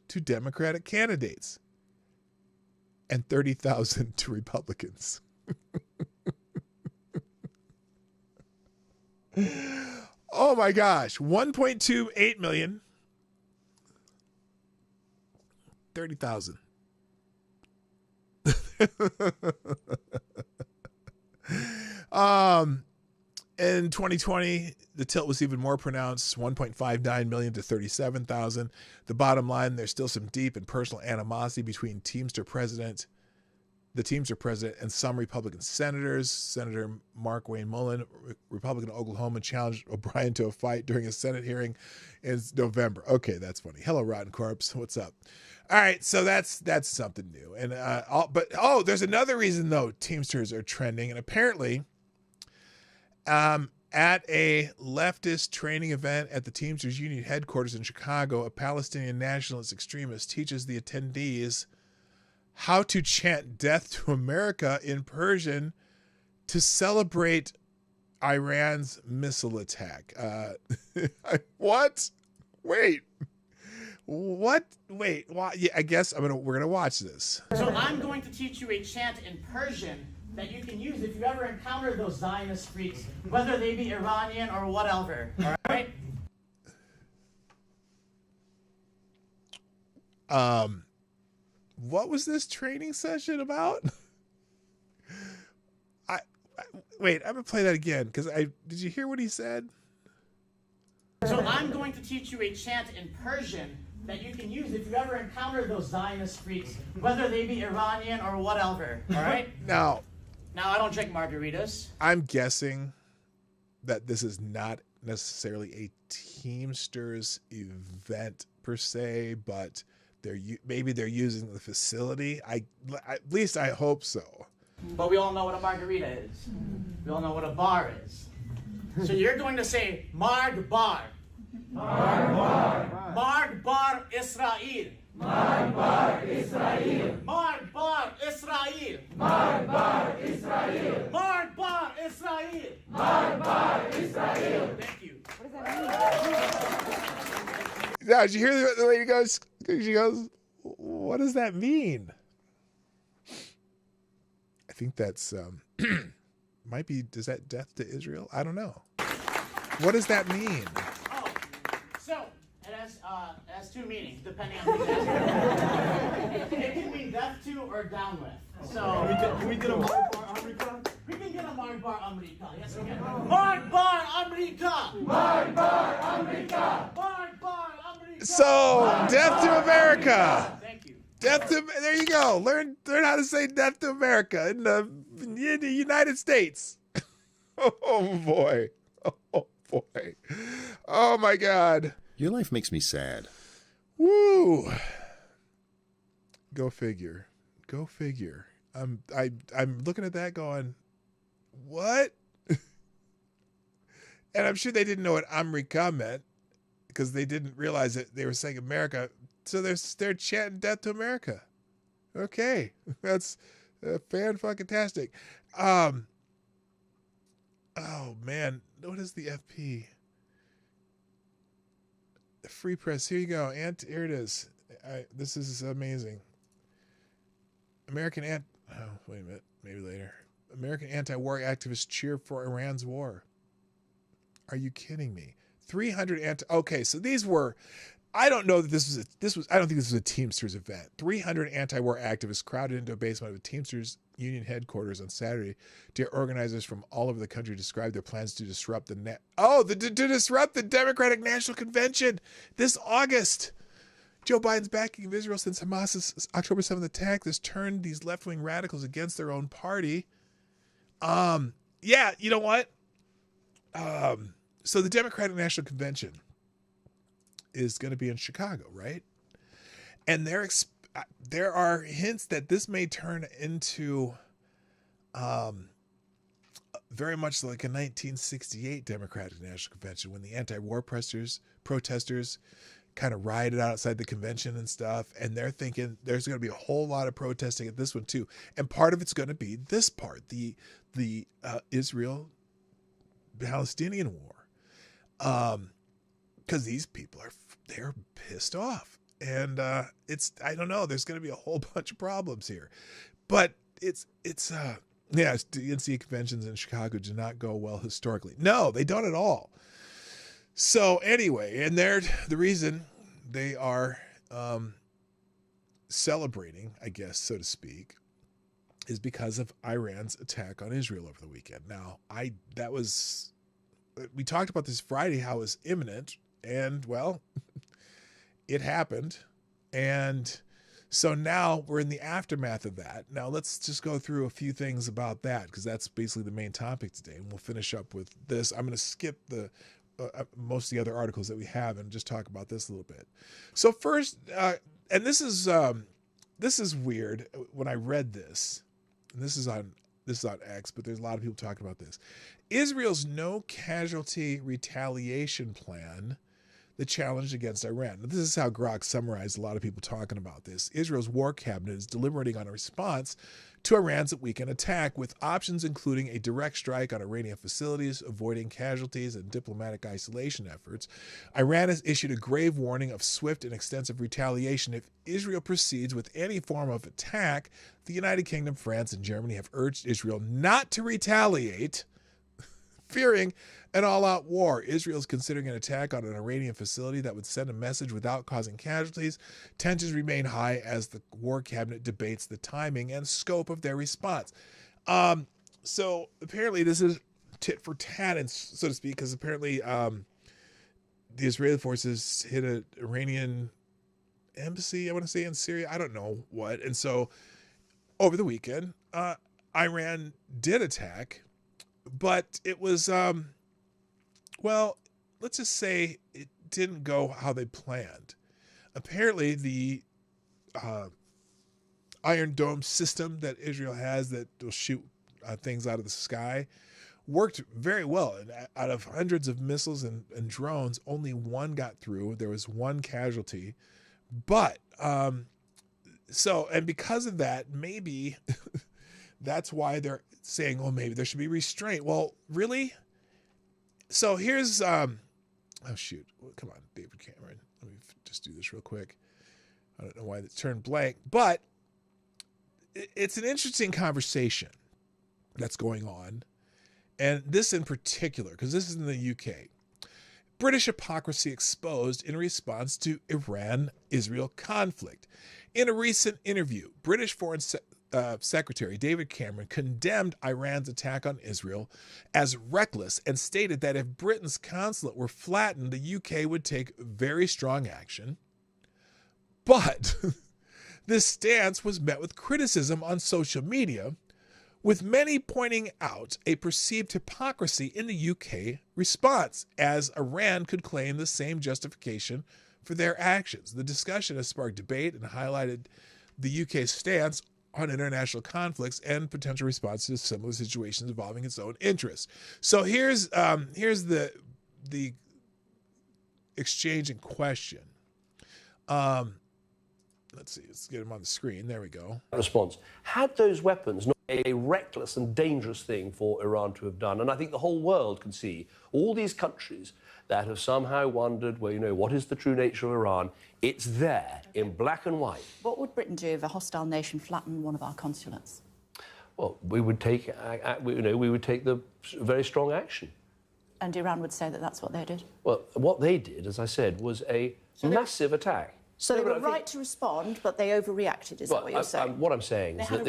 B: to Democratic candidates. And $30,000 to Republicans. Oh my gosh, 1.28 million, 30,000. In 2020, the tilt was even more pronounced, 1.59 million to 37,000. The bottom line, there's still some deep and personal animosity between the Teamster president and some Republican senators. Senator Mark Wayne Mullen, Republican of Oklahoma, challenged O'Brien to a fight during a Senate hearing in November. Okay, that's funny. Hello, Rotten Corpse. What's up? All right, so that's something new. And there's another reason though Teamsters are trending, and apparently, at a leftist training event at the Teamsters Union headquarters in Chicago, a Palestinian nationalist extremist teaches the attendees how to chant "Death to America" in Persian to celebrate Iran's missile attack. What? Wait. What? Wait. Why? Yeah, I guess we're gonna watch this.
E: So I'm going to teach you a chant in Persian that you can use if you ever encounter those Zionist freaks, whether they be Iranian or whatever. All right?
B: What was this training session about? Wait, I'm gonna play that again because did you hear what he said?
E: So I'm going to teach you a chant in Persian that you can use if you ever encounter those Zionist freaks, whether they be Iranian or whatever. All right?
B: Now,
E: I don't drink margaritas.
B: I'm guessing that this is not necessarily a Teamsters event per se, but maybe they're using the facility. At least I hope so.
E: But we all know what a margarita is. We all know what a bar is. So you're going to say Marg Bar. Marg Bar. Marg Bar Israel. Marg Bar Israel. Marg Bar Israel. Marg Bar Israel. Marg Bar Israel. Marg Bar Israel. Thank you. What does that mean?
B: Now, did you hear the lady goes? She goes, "What does that mean?" I think that's might be. Is that death to Israel? I don't know. What does that mean?
E: Oh, so it has two meanings depending on who's asking. It can mean death to or down with. So
F: can we get a Marg Bar America?
E: We can get a Marg Bar America. Yes, we can. Marg Bar America. Marg Bar America. Marg Bar America.
B: So, death to America.
E: Thank you.
B: Death to, there you go. Learn how to say death to America in the United States. Oh boy. Oh boy. Oh my God.
G: Your life makes me sad.
B: Woo. Go figure. Go figure. I'm looking at that going, what? And I'm sure they didn't know what America meant because they didn't realize that they were saying America. So they're chanting death to America. Okay. That's fan-fucking-tastic. Oh man. What is the FP? The Free Press. Here you go. Here it is. This is amazing. Wait a minute. Maybe later. American anti-war activists cheer for Iran's war. Are you kidding me? 300 okay, so these were, I don't know that I don't think this was a Teamsters event. 300 anti-war activists crowded into a basement of a Teamsters union headquarters on Saturday. Dear organizers from all over the country described their plans to disrupt to disrupt the Democratic National Convention this August. Joe Biden's backing of Israel since Hamas's October 7th attack has turned these left-wing radicals against their own party. Yeah, you know what? So the Democratic National Convention is going to be in Chicago, right? And there are hints that this may turn into very much like a 1968 Democratic National Convention when the anti-war protesters kind of rioted outside the convention and stuff. And they're thinking there's going to be a whole lot of protesting at this one too. And part of it's going to be this part, the Israel-Palestinian war. Because these people they're pissed off. And I don't know, there's going to be a whole bunch of problems here. But DNC conventions in Chicago do not go well historically. No, they don't at all. So anyway, and the reason they are celebrating, I guess, so to speak, is because of Iran's attack on Israel over the weekend. Now, we talked about this Friday, how it was imminent, and well, it happened. And so now we're in the aftermath of that. Now let's just go through a few things about that, because that's basically the main topic today. And we'll finish up with this. I'm going to skip most of the other articles that we have and just talk about this a little bit. So first, and this is weird when I read this, and this is on X, but there's a lot of people talking about this. Israel's no casualty retaliation plan the challenge against Iran. Now, this is how Grok summarized a lot of people talking about this. Israel's war cabinet is deliberating on a response to Iran's weekend attack, with options including a direct strike on Iranian facilities, avoiding casualties, and diplomatic isolation efforts. Iran has issued a grave warning of swift and extensive retaliation if Israel proceeds with any form of attack. The United Kingdom, France, and Germany have urged Israel not to retaliate, fearing an all-out war. Israel is considering an attack on an Iranian facility that would send a message without causing casualties. Tensions remain high as the war cabinet debates the timing and scope of their response. So apparently this is tit for tat, and so to speak, because apparently the Israeli forces hit an Iranian embassy, I want to say, in Syria. I don't know what. And so over the weekend, Iran did attack, but it was, well, let's just say it didn't go how they planned. Apparently, the Iron Dome system that Israel has that will shoot things out of the sky worked very well. And out of hundreds of missiles and drones, only one got through. There was one casualty. But, and because of that, maybe that's why they're saying, oh, maybe there should be restraint. Well, really? So here's, oh shoot, come on, David Cameron. Let me just do this real quick. I don't know why it turned blank, but it's an interesting conversation that's going on. And this in particular, because this is in the UK. British hypocrisy exposed in response to Iran-Israel conflict. In a recent interview, British Foreign Secretary David Cameron condemned Iran's attack on Israel as reckless and stated that if Britain's consulate were flattened, the UK would take very strong action. But this stance was met with criticism on social media, with many pointing out a perceived hypocrisy in the UK response, as Iran could claim the same justification for their actions. The discussion has sparked debate and highlighted the UK's stance on international conflicts and potential responses to similar situations involving its own interests. So here's the exchange in question. Let's see, let's get him on the screen. There we go.
G: Response. Had those weapons not been a reckless and dangerous thing for Iran to have done, and I think the whole world can see all these countries that have somehow wondered, well, what is the true nature of Iran? It's there in black and white.
H: What would Britain do if a hostile nation flattened one of our consulates?
G: Well, we would take the very strong action.
H: And Iran would say that that's what they did?
G: Well, what they did, as I said, was a massive attack.
H: So they were right to respond, but they overreacted, is that what you're saying?
G: What I'm saying is that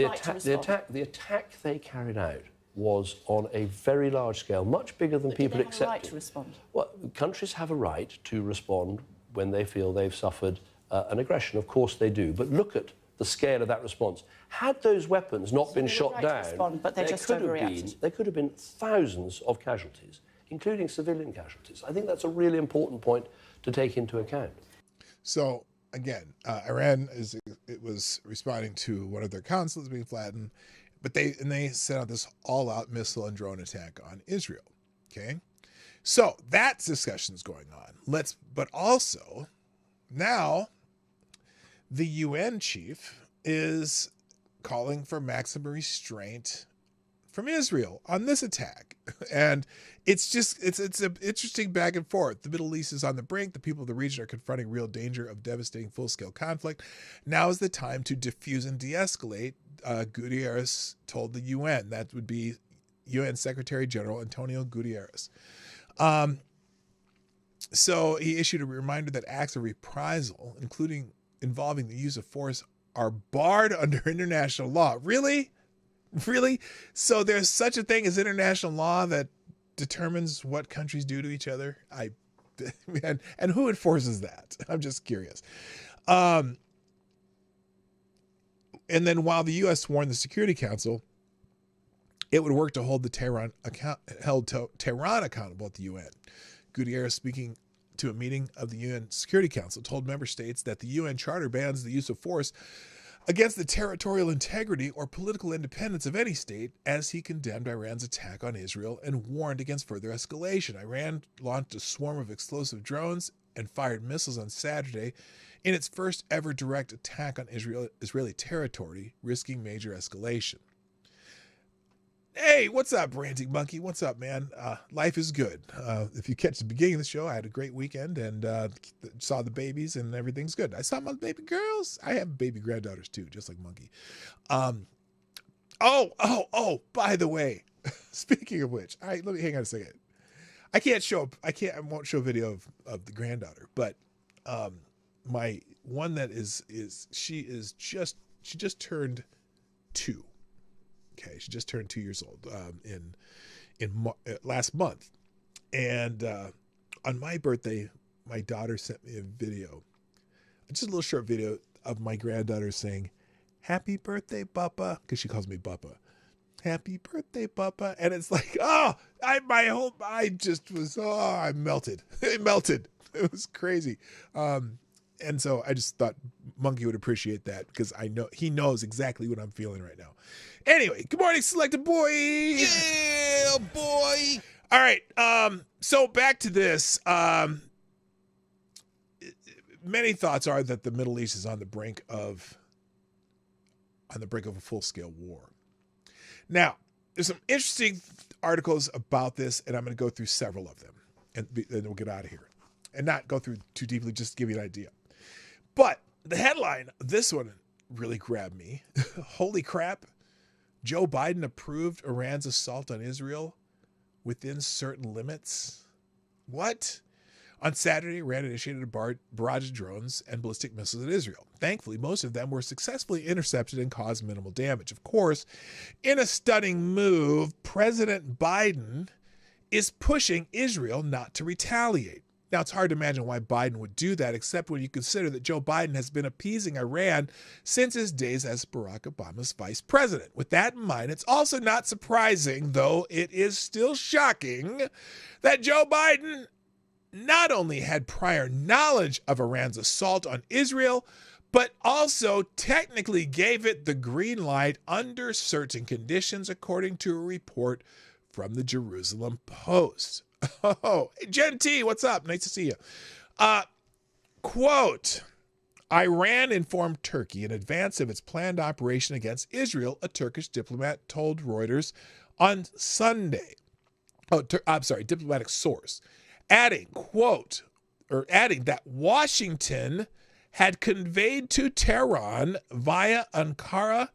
G: the attack they carried out was on a very large scale, much bigger than people expected.
H: Did they have a right to respond?
G: Well, countries have a right to respond when they feel they've suffered an aggression. Of course they do. But look at the scale of that response. Had those weapons not been shot down,
H: but they just overreacted.
G: There could have been thousands of casualties, including civilian casualties. I think that's a really important point to take into account.
B: So, again, Iran was responding to one of their consulates being flattened, but they sent out this all-out missile and drone attack on Israel. Okay, so that discussion's going on. But also now the UN chief is calling for maximum restraint from Israel on this attack. And it's an interesting back and forth. The Middle East is on the brink. The people of the region are confronting real danger of devastating full-scale conflict. Now is the time to diffuse and de-escalate, Guterres told the UN. That would be UN Secretary General Antonio Guterres. So he issued a reminder that acts of reprisal, including involving the use of force, are barred under international law. Really? Really? So there's such a thing as international law that determines what countries do to each other? And who enforces that? I'm just curious. And then while the U.S. warned the Security Council it would work to hold Tehran accountable at the UN. Guterres, speaking to a meeting of the UN Security Council, told member states that the UN Charter bans the use of force against the territorial integrity or political independence of any state, as he condemned Iran's attack on Israel and warned against further escalation. Iran launched a swarm of explosive drones and fired missiles on Saturday in its first ever direct attack on Israeli territory, risking major escalation. Hey, what's up, Ranting Monkey? What's up, man? Life is good. If you catch the beginning of the show, I had a great weekend and saw the babies and everything's good. I saw my baby girls. I have baby granddaughters too, just like Monkey. By the way, speaking of which, all right, let me hang on a second. I won't show video of the granddaughter, but my one that she just turned 2. Okay, she just turned 2 years old last month, and on my birthday, my daughter sent me a video, just a little short video of my granddaughter saying, "Happy birthday, Papa," because she calls me Papa. "Happy birthday, Papa," and it's like, I melted. It melted. It was crazy. And so I just thought Monkey would appreciate that because I know he knows exactly what I'm feeling right now. Anyway, good morning, Selected Boy.
I: Yeah, boy.
B: All right. So back to this. Many thoughts are that the Middle East is on the brink of a full-scale war. Now, there's some interesting articles about this, and I'm going to go through several of them, and then we'll get out of here. And not go through too deeply, just to give you an idea. But the headline, this one really grabbed me. Holy crap. Joe Biden approved Iran's assault on Israel within certain limits. What? On Saturday, Iran initiated a barrage of drones and ballistic missiles at Israel. Thankfully, most of them were successfully intercepted and caused minimal damage. Of course, in a stunning move, President Biden is pushing Israel not to retaliate. Now, it's hard to imagine why Biden would do that, except when you consider that Joe Biden has been appeasing Iran since his days as Barack Obama's vice president. With that in mind, it's also not surprising, though it is still shocking, that Joe Biden not only had prior knowledge of Iran's assault on Israel, but also technically gave it the green light under certain conditions, according to a report from the Jerusalem Post. Oh, Jen T, what's up? Nice to see you. Quote, Iran informed Turkey in advance of its planned operation against Israel, a Turkish diplomat told Reuters on Sunday. Diplomatic source. Adding that Washington had conveyed to Tehran via Ankara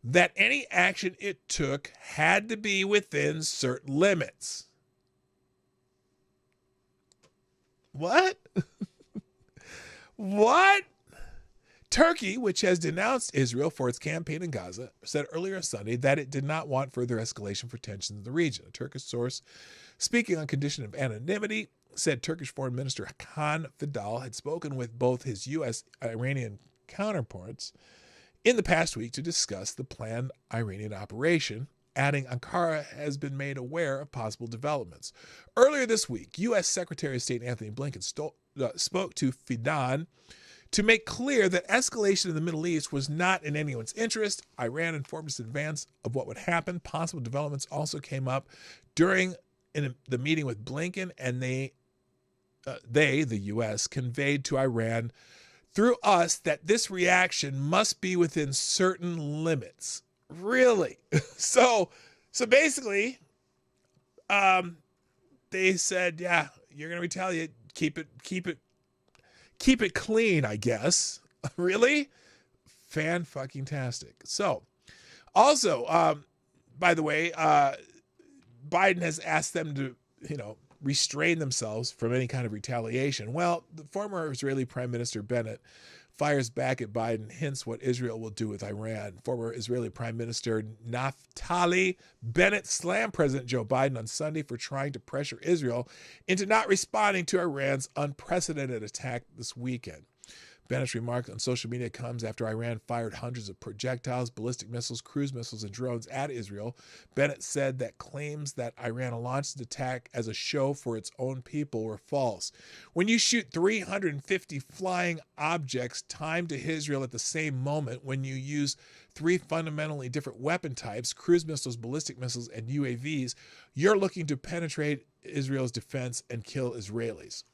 B: that any action it took had to be within certain limits. What? What? Turkey, which has denounced Israel for its campaign in Gaza, said earlier Sunday that it did not want further escalation for tensions in the region. A Turkish source, speaking on condition of anonymity, said Turkish Foreign Minister Hakan Fidan had spoken with both his U.S.-Iranian counterparts in the past week to discuss the planned Iranian operation, adding Ankara has been made aware of possible developments. Earlier this week, U.S. Secretary of State Anthony Blinken spoke to Fidan to make clear that escalation in the Middle East was not in anyone's interest. Iran informed us in advance of what would happen. Possible developments also came up during the meeting with Blinken, and they, the U.S., conveyed to Iran through us that this reaction must be within certain limits. Really? So basically, they said, yeah, you're going to retaliate. Keep it clean, I guess. Really? Fan-fucking-tastic. So, also, by the way, Biden has asked them to, restrain themselves from any kind of retaliation. Well, the former Israeli Prime Minister Bennett fires back at Biden, hints what Israel will do with Iran. Former Israeli Prime Minister Naftali Bennett slammed President Joe Biden on Sunday for trying to pressure Israel into not responding to Iran's unprecedented attack this weekend. Bennett's remark on social media comes after Iran fired hundreds of projectiles, ballistic missiles, cruise missiles, and drones at Israel. Bennett said that claims that Iran launched the attack as a show for its own people were false. When you shoot 350 flying objects timed to Israel at the same moment, when you use 3 fundamentally different weapon types, cruise missiles, ballistic missiles, and UAVs, you're looking to penetrate Israel's defense and kill Israelis.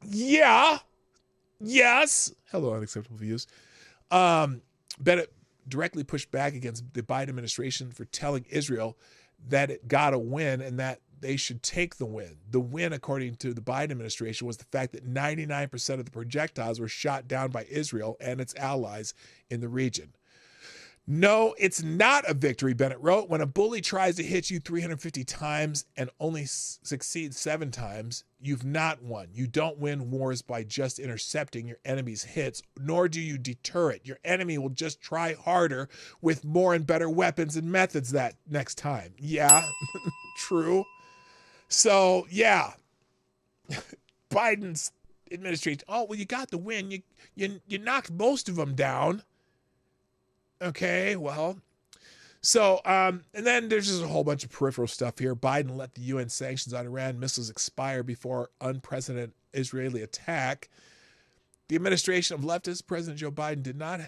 B: Yeah. Yes. Hello, unacceptable views. Bennett directly pushed back against the Biden administration for telling Israel that it got a win and that they should take the win. The win, according to the Biden administration, was the fact that 99% of the projectiles were shot down by Israel and its allies in the region. No, it's not a victory, Bennett wrote. When a bully tries to hit you 350 times and only succeeds 7 times, you've not won. You don't win wars by just intercepting your enemy's hits, nor do you deter it. Your enemy will just try harder with more and better weapons and methods that next time. Yeah, true. So, yeah, Biden's administration, oh, well, you got the win. You knocked most of them down. Okay, well, so, and then there's just a whole bunch of peripheral stuff here. Biden let the UN sanctions on Iran missiles expire before unprecedented Israeli attack. The administration of leftist President Joe Biden did not,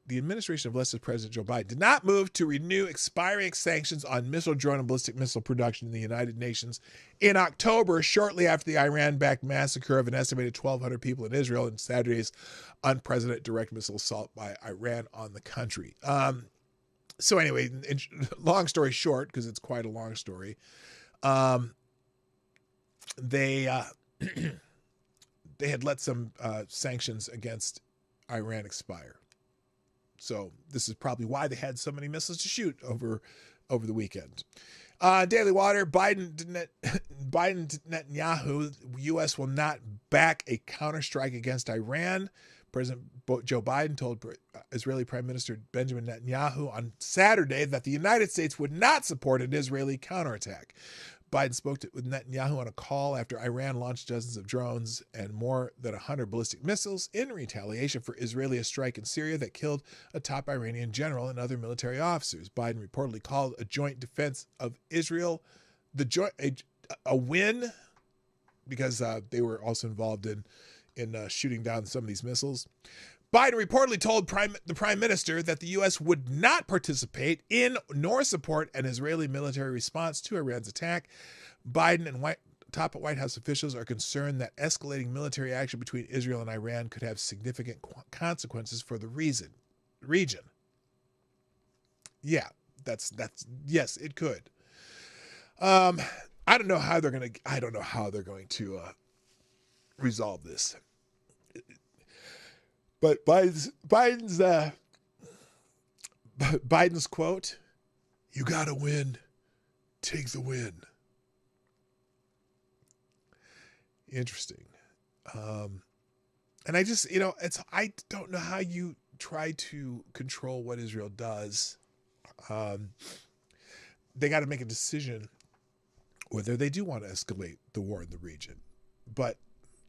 B: the administration of leftist President Joe Biden did not move to renew expiring sanctions on missile, drone, and ballistic missile production in the United Nations in October, shortly after the Iran-backed massacre of an estimated 1,200 people in Israel and Saturday's unprecedented direct missile assault by Iran on the country. So anyway, long story short, because it's quite a long story, they had let some sanctions against Iran expire. So this is probably why they had so many missiles to shoot over the weekend. Daily Water, Biden Netanyahu, U.S. will not back a counterstrike against Iran. President Joe Biden told Israeli Prime Minister Benjamin Netanyahu on Saturday that the United States would not support an Israeli counterattack. Biden spoke with Netanyahu on a call after Iran launched dozens of drones and more than 100 ballistic missiles in retaliation for Israeli strike in Syria that killed a top Iranian general and other military officers. Biden reportedly called a joint defense of Israel a win because they were also involved in shooting down some of these missiles. Biden reportedly told the prime minister that the U.S. would not participate in nor support an Israeli military response to Iran's attack. Biden and top White House officials are concerned that escalating military action between Israel and Iran could have significant consequences for the region. Yeah, that's yes, it could. I don't know how they're going to resolve this. But Biden's quote, "You got to win, take the win." Interesting. And I just, I don't know how you try to control what Israel does. They got to make a decision whether they do want to escalate the war in the region. But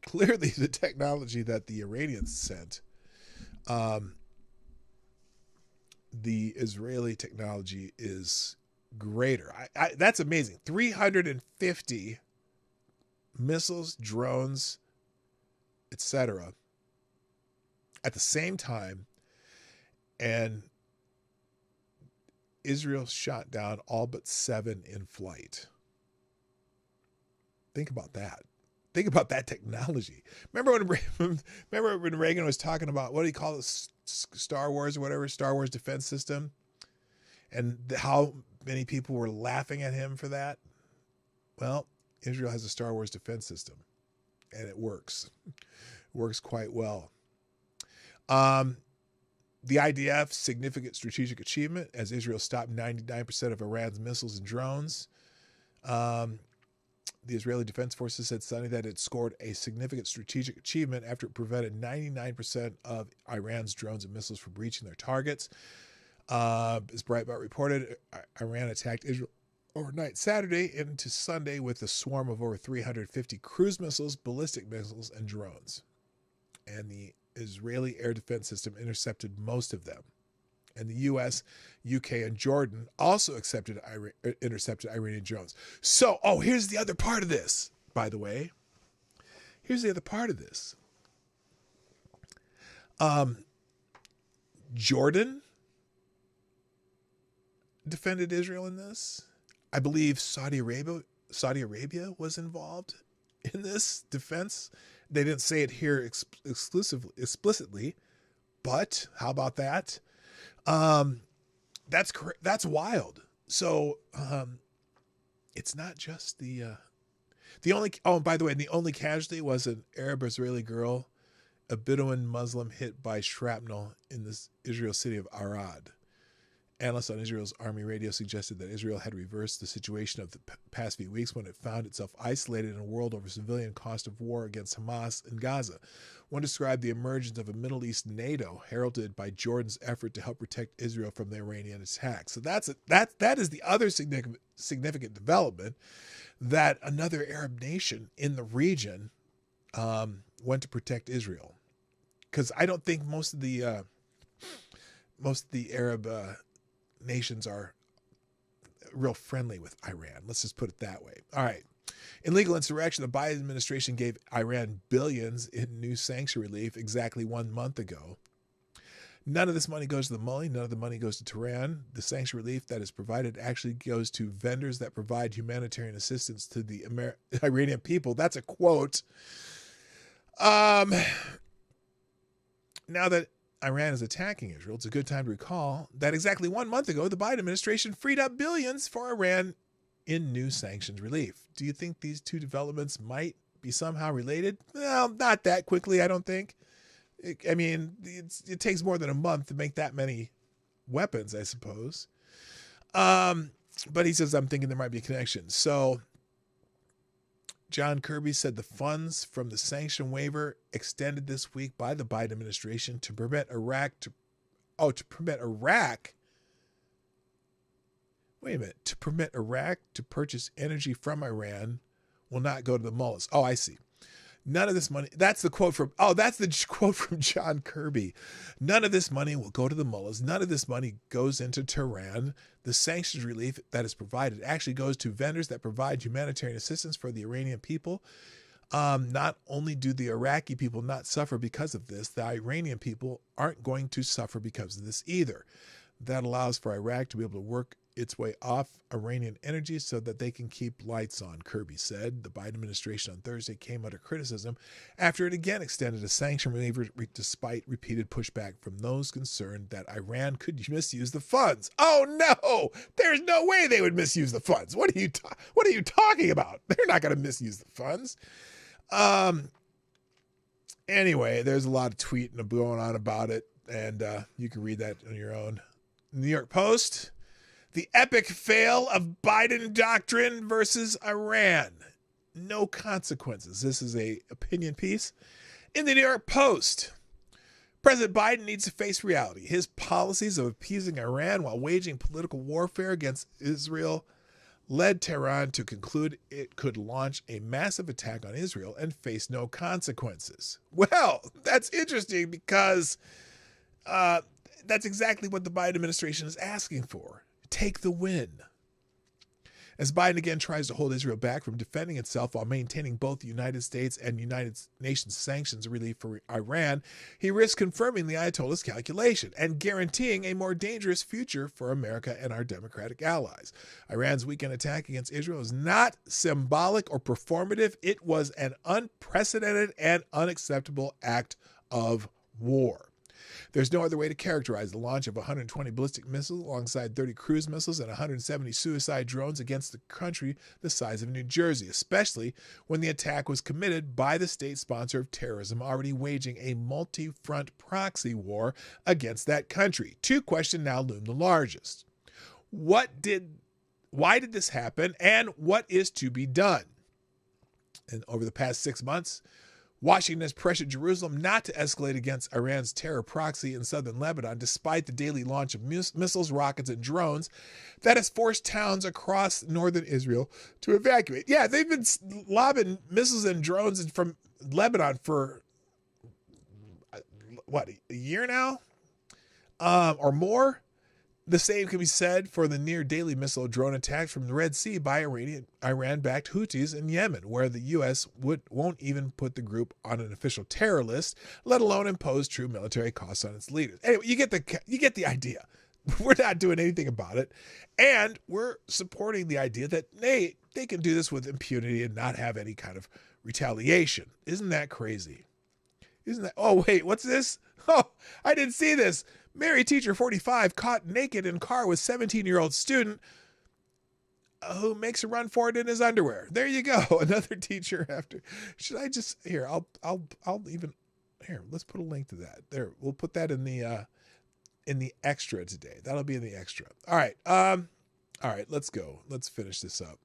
B: clearly the technology that the Iranians sent, the Israeli technology is greater. That's amazing. 350 missiles, drones, etc. at the same time, and Israel shot down all but 7 in flight. Think about that. Think about that technology. Remember when Reagan was talking about, what do you call it, Star Wars or whatever, Star Wars defense system, and how many people were laughing at him for that? Well, Israel has a Star Wars defense system, and it works. It works quite well. The IDF, significant strategic achievement as Israel stopped 99% of Iran's missiles and drones. The Israeli Defense Forces said Sunday that it scored a significant strategic achievement after it prevented 99% of Iran's drones and missiles from reaching their targets. As Breitbart reported, Iran attacked Israel overnight Saturday into Sunday with a swarm of over 350 cruise missiles, ballistic missiles, and drones. And the Israeli air defense system intercepted most of them. And the U.S., UK, and Jordan also intercepted Iranian drones. So, here's the other part of this, by the way. Here's the other part of this. Jordan defended Israel in this. I believe Saudi Arabia Saudi Arabia was involved in this defense. They didn't say it here explicitly, but how about that? That's wild. So it's not just the only. Oh, and by the way, the only casualty was an Arab-Israeli girl, a Bedouin Muslim hit by shrapnel in the Israel city of Arad. Analysts on Israel's army radio suggested that Israel had reversed the situation of the past few weeks when it found itself isolated in a world over civilian cost of war against Hamas in Gaza. One described the emergence of a Middle East NATO heralded by Jordan's effort to help protect Israel from the Iranian attack. So that is the other significant development, that another Arab nation in the region went to protect Israel. Because I don't think most of the Arab nations are real friendly with Iran. Let's just put it that way. All right. In legal insurrection, the Biden administration gave Iran billions in new sanction relief exactly 1 month ago. None of this money goes to the Mullah. None of the money goes to Tehran. The sanction relief that is provided actually goes to vendors that provide humanitarian assistance to the Iranian people. That's a quote. Now that Iran is attacking Israel, it's a good time to recall that exactly 1 month ago, the Biden administration freed up billions for Iran in new sanctions relief. Do you think these two developments might be somehow related? Well, not that quickly, I don't think. It takes more than a month to make that many weapons, I suppose. But he says, I'm thinking there might be a connection. So John Kirby said the funds from the sanction waiver extended this week by the Biden administration to permit Iraq to purchase energy from Iran will not go to the mullahs. Oh, I see. None of this money, that's the quote from John Kirby. None of this money will go to the mullahs. None of this money goes into Tehran. The sanctions relief that is provided actually goes to vendors that provide humanitarian assistance for the Iranian people. Not only do the Iraqi people not suffer because of this, the Iranian people aren't going to suffer because of this either. That allows for Iraq to be able to work its way off Iranian energy so that they can keep lights on, Kirby said. The Biden administration on Thursday came under criticism after it again extended a sanction waiver despite repeated pushback from those concerned that Iran could misuse the funds. Oh no, there's no way they would misuse the funds. What are you talking about? They're not going to misuse the funds. Anyway, there's a lot of tweeting going on about it, and you can read that on your own. New York Post. The epic fail of Biden doctrine versus Iran. No consequences. This is a opinion piece in the New York Post. President Biden needs to face reality. His policies of appeasing Iran while waging political warfare against Israel led Tehran to conclude it could launch a massive attack on Israel and face no consequences. Well, that's interesting because that's exactly what the Biden administration is asking for. Take the win. As Biden again tries to hold Israel back from defending itself while maintaining both the United States and United Nations sanctions relief for Iran, he risks confirming the Ayatollah's calculation and guaranteeing a more dangerous future for America and our democratic allies. Iran's weekend attack against Israel is not symbolic or performative. It was an unprecedented and unacceptable act of war. There's no other way to characterize the launch of 120 ballistic missiles alongside 30 cruise missiles and 170 suicide drones against the country the size of New Jersey, especially when the attack was committed by the state sponsor of terrorism already waging a multi-front proxy war against that country. Two questions now loom the largest. Why did this happen, and what is to be done? And over the past 6 months, Washington has pressured Jerusalem not to escalate against Iran's terror proxy in southern Lebanon, despite the daily launch of missiles, rockets, and drones that has forced towns across northern Israel to evacuate. Yeah, they've been lobbing missiles and drones from Lebanon for, a year now? Or more? The same can be said for the near-daily missile drone attacks from the Red Sea by Iran-backed Houthis in Yemen, where the U.S. won't even put the group on an official terror list, let alone impose true military costs on its leaders. Anyway, you get the idea. We're not doing anything about it, and we're supporting the idea that, hey, they can do this with impunity and not have any kind of retaliation. Isn't that crazy? Isn't that? Oh, wait, what's this? Oh, I didn't see this. Married teacher 45 caught naked in car with 17-year-old student who makes a run for it in his underwear. There you go. Another teacher after. Should I just here? I'll even here. Let's put a link to that. There, we'll put that in the extra today. That'll be in the extra. All right. All right. Let's go. Let's finish this up.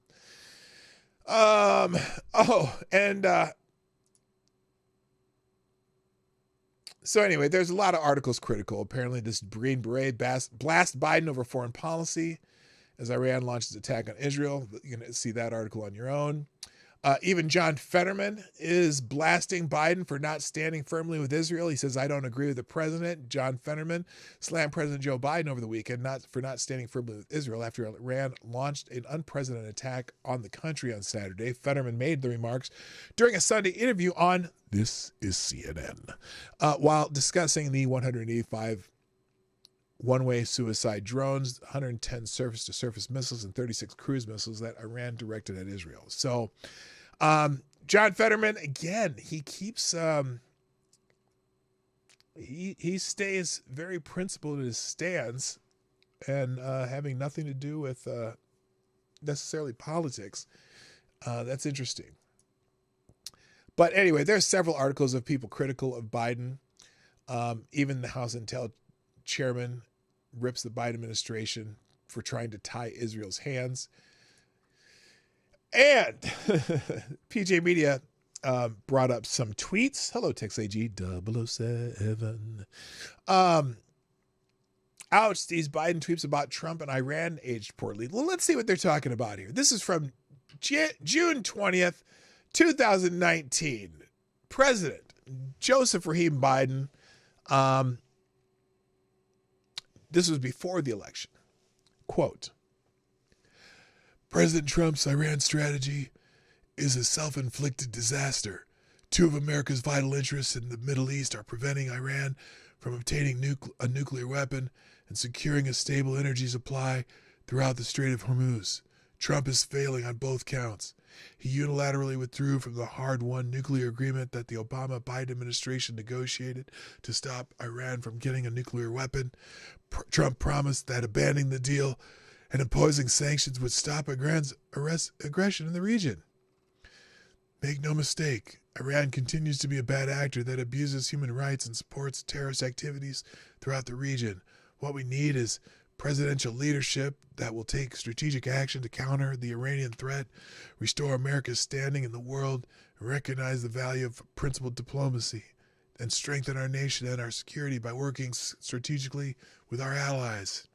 B: So anyway, there's a lot of articles critical. Apparently, this Green Beret blast Biden over foreign policy as Iran launches attack on Israel. You can see that article on your own. Even John Fetterman is blasting Biden for not standing firmly with Israel. He says, I don't agree with the president. John Fetterman slammed President Joe Biden over the weekend for not standing firmly with Israel after Iran launched an unprecedented attack on the country on Saturday. Fetterman made the remarks during a Sunday interview on This is CNN while discussing the 185 one-way suicide drones, 110 surface-to-surface missiles, and 36 cruise missiles that Iran directed at Israel. So John Fetterman, again, he keeps he stays very principled in his stance and having nothing to do with necessarily politics. That's interesting. But anyway, there's several articles of people critical of Biden. Even the House Intel chairman rips the Biden administration for trying to tie Israel's hands. And PJ Media brought up some tweets. Hello, TexAG 007. Ouch, these Biden tweets about Trump and Iran aged poorly. Well, let's see what they're talking about here. This is from June 20th, 2019. President Joseph Rahim Biden. This was before the election. Quote, President Trump's Iran strategy is a self-inflicted disaster. Two of America's vital interests in the Middle East are preventing Iran from obtaining a nuclear weapon and securing a stable energy supply throughout the Strait of Hormuz. Trump is failing on both counts. He unilaterally withdrew from the hard-won nuclear agreement that the Obama-Biden administration negotiated to stop Iran from getting a nuclear weapon. Trump promised that abandoning the deal and imposing sanctions would stop Iran's aggression in the region. Make no mistake, Iran continues to be a bad actor that abuses human rights and supports terrorist activities throughout the region. What we need is presidential leadership that will take strategic action to counter the Iranian threat, restore America's standing in the world, recognize the value of principled diplomacy, and strengthen our nation and our security by working strategically with our allies.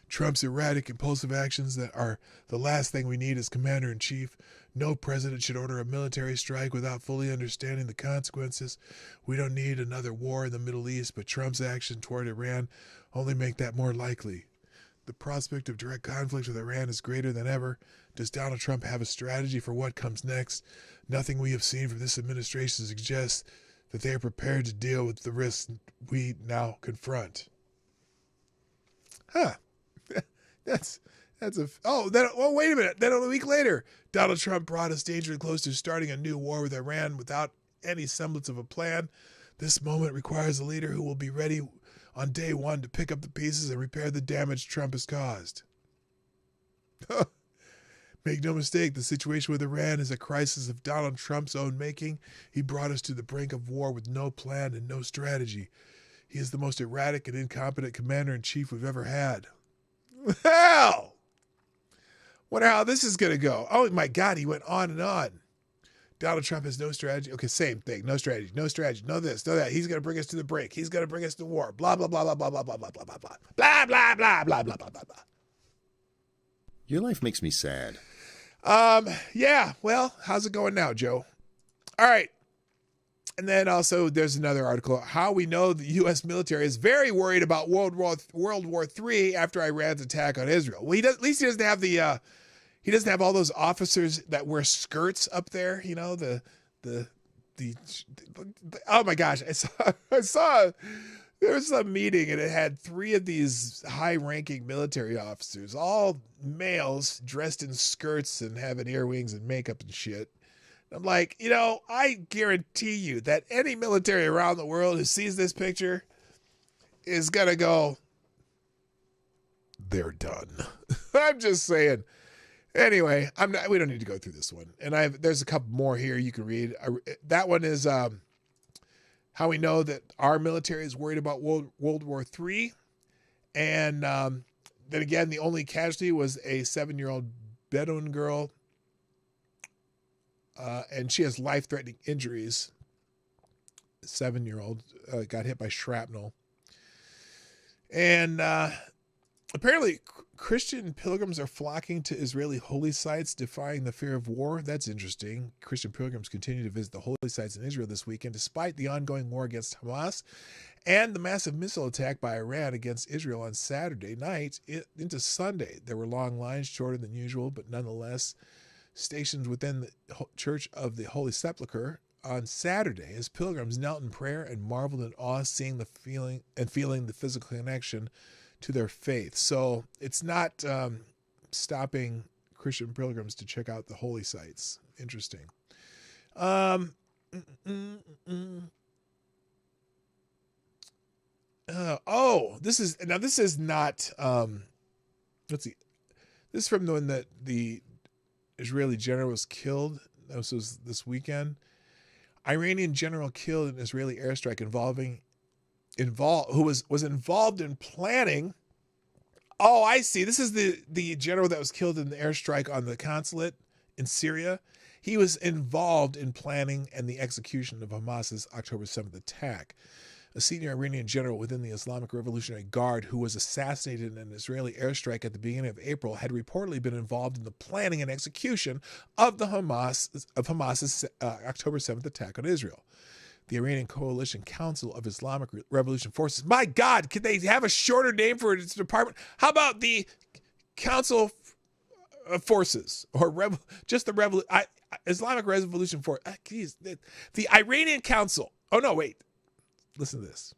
B: Trump's erratic, impulsive actions that are the last thing we need as commander-in-chief. No president should order a military strike without fully understanding the consequences. We don't need another war in the Middle East, but Trump's action toward Iran only make that more likely. The prospect of direct conflict with Iran is greater than ever. Does Donald Trump have a strategy for what comes next? Nothing we have seen from this administration suggests that they are prepared to deal with the risks we now confront. Huh. Wait a minute. Then a week later, Donald Trump brought us dangerously close to starting a new war with Iran without any semblance of a plan. This moment requires a leader who will be ready on day one to pick up the pieces and repair the damage Trump has caused. Make no mistake, the situation with Iran is a crisis of Donald Trump's own making. He brought us to the brink of war with no plan and no strategy. He is the most erratic and incompetent commander-in-chief we've ever had. Hell! Wonder how this is going to go. Oh, my God, he went on and on. Donald Trump has no strategy. Okay, same thing. No strategy, no this, no that. He's going to bring us to the brink. He's going to bring us to war. Blah, blah, blah, blah, blah, blah, blah, blah, blah, blah, blah. Blah, blah, blah, blah, blah, blah, blah, blah.
I: Your life makes me sad.
B: Yeah, well, how's it going now, Joe? All right. And then also there's another article, how we know the U.S. military is very worried about World War III after Iran's attack on Israel. Well, at least he doesn't have he doesn't have all those officers that wear skirts up there. You know, the oh my gosh, I saw There was a meeting and it had 3 of these high-ranking military officers, all males dressed in skirts and having earrings and makeup and shit. I'm like, I guarantee you that any military around the world who sees this picture is going to go, they're done. I'm just saying. Anyway, we don't need to go through this one. And there's a couple more here you can read. That one is how we know that our military is worried about World War III. And then again, the only casualty was a 7-year-old Bedouin girl. And she has life-threatening injuries. 7-year-old got hit by shrapnel. And apparently Christian pilgrims are flocking to Israeli holy sites, defying the fear of war. That's interesting. Christian pilgrims continue to visit the holy sites in Israel this weekend, despite the ongoing war against Hamas and the massive missile attack by Iran against Israel on Saturday night into Sunday. There were long lines, shorter than usual, but nonetheless stationed within the Church of the Holy Sepulchre on Saturday as pilgrims knelt in prayer and marveled in awe, seeing feeling the physical connection to their faith. So it's not stopping Christian pilgrims to check out the holy sites. Interesting. This is not, let's see. This is from when the Israeli general was killed. This was this weekend. Iranian general killed in an Israeli airstrike who was involved in planning. Oh, I see. This is the general that was killed in the airstrike on the consulate in Syria. He was involved in planning and the execution of Hamas's October 7th attack. A senior Iranian general within the Islamic Revolutionary Guard who was assassinated in an Israeli airstrike at the beginning of April had reportedly been involved in the planning and execution of Hamas's October 7th attack on Israel. The Iranian Coalition Council of Islamic Revolution Forces. My God, could they have a shorter name for its department? How about the Council of Forces or Islamic Revolution Force? The Iranian Council. Oh no, wait. Listen to this.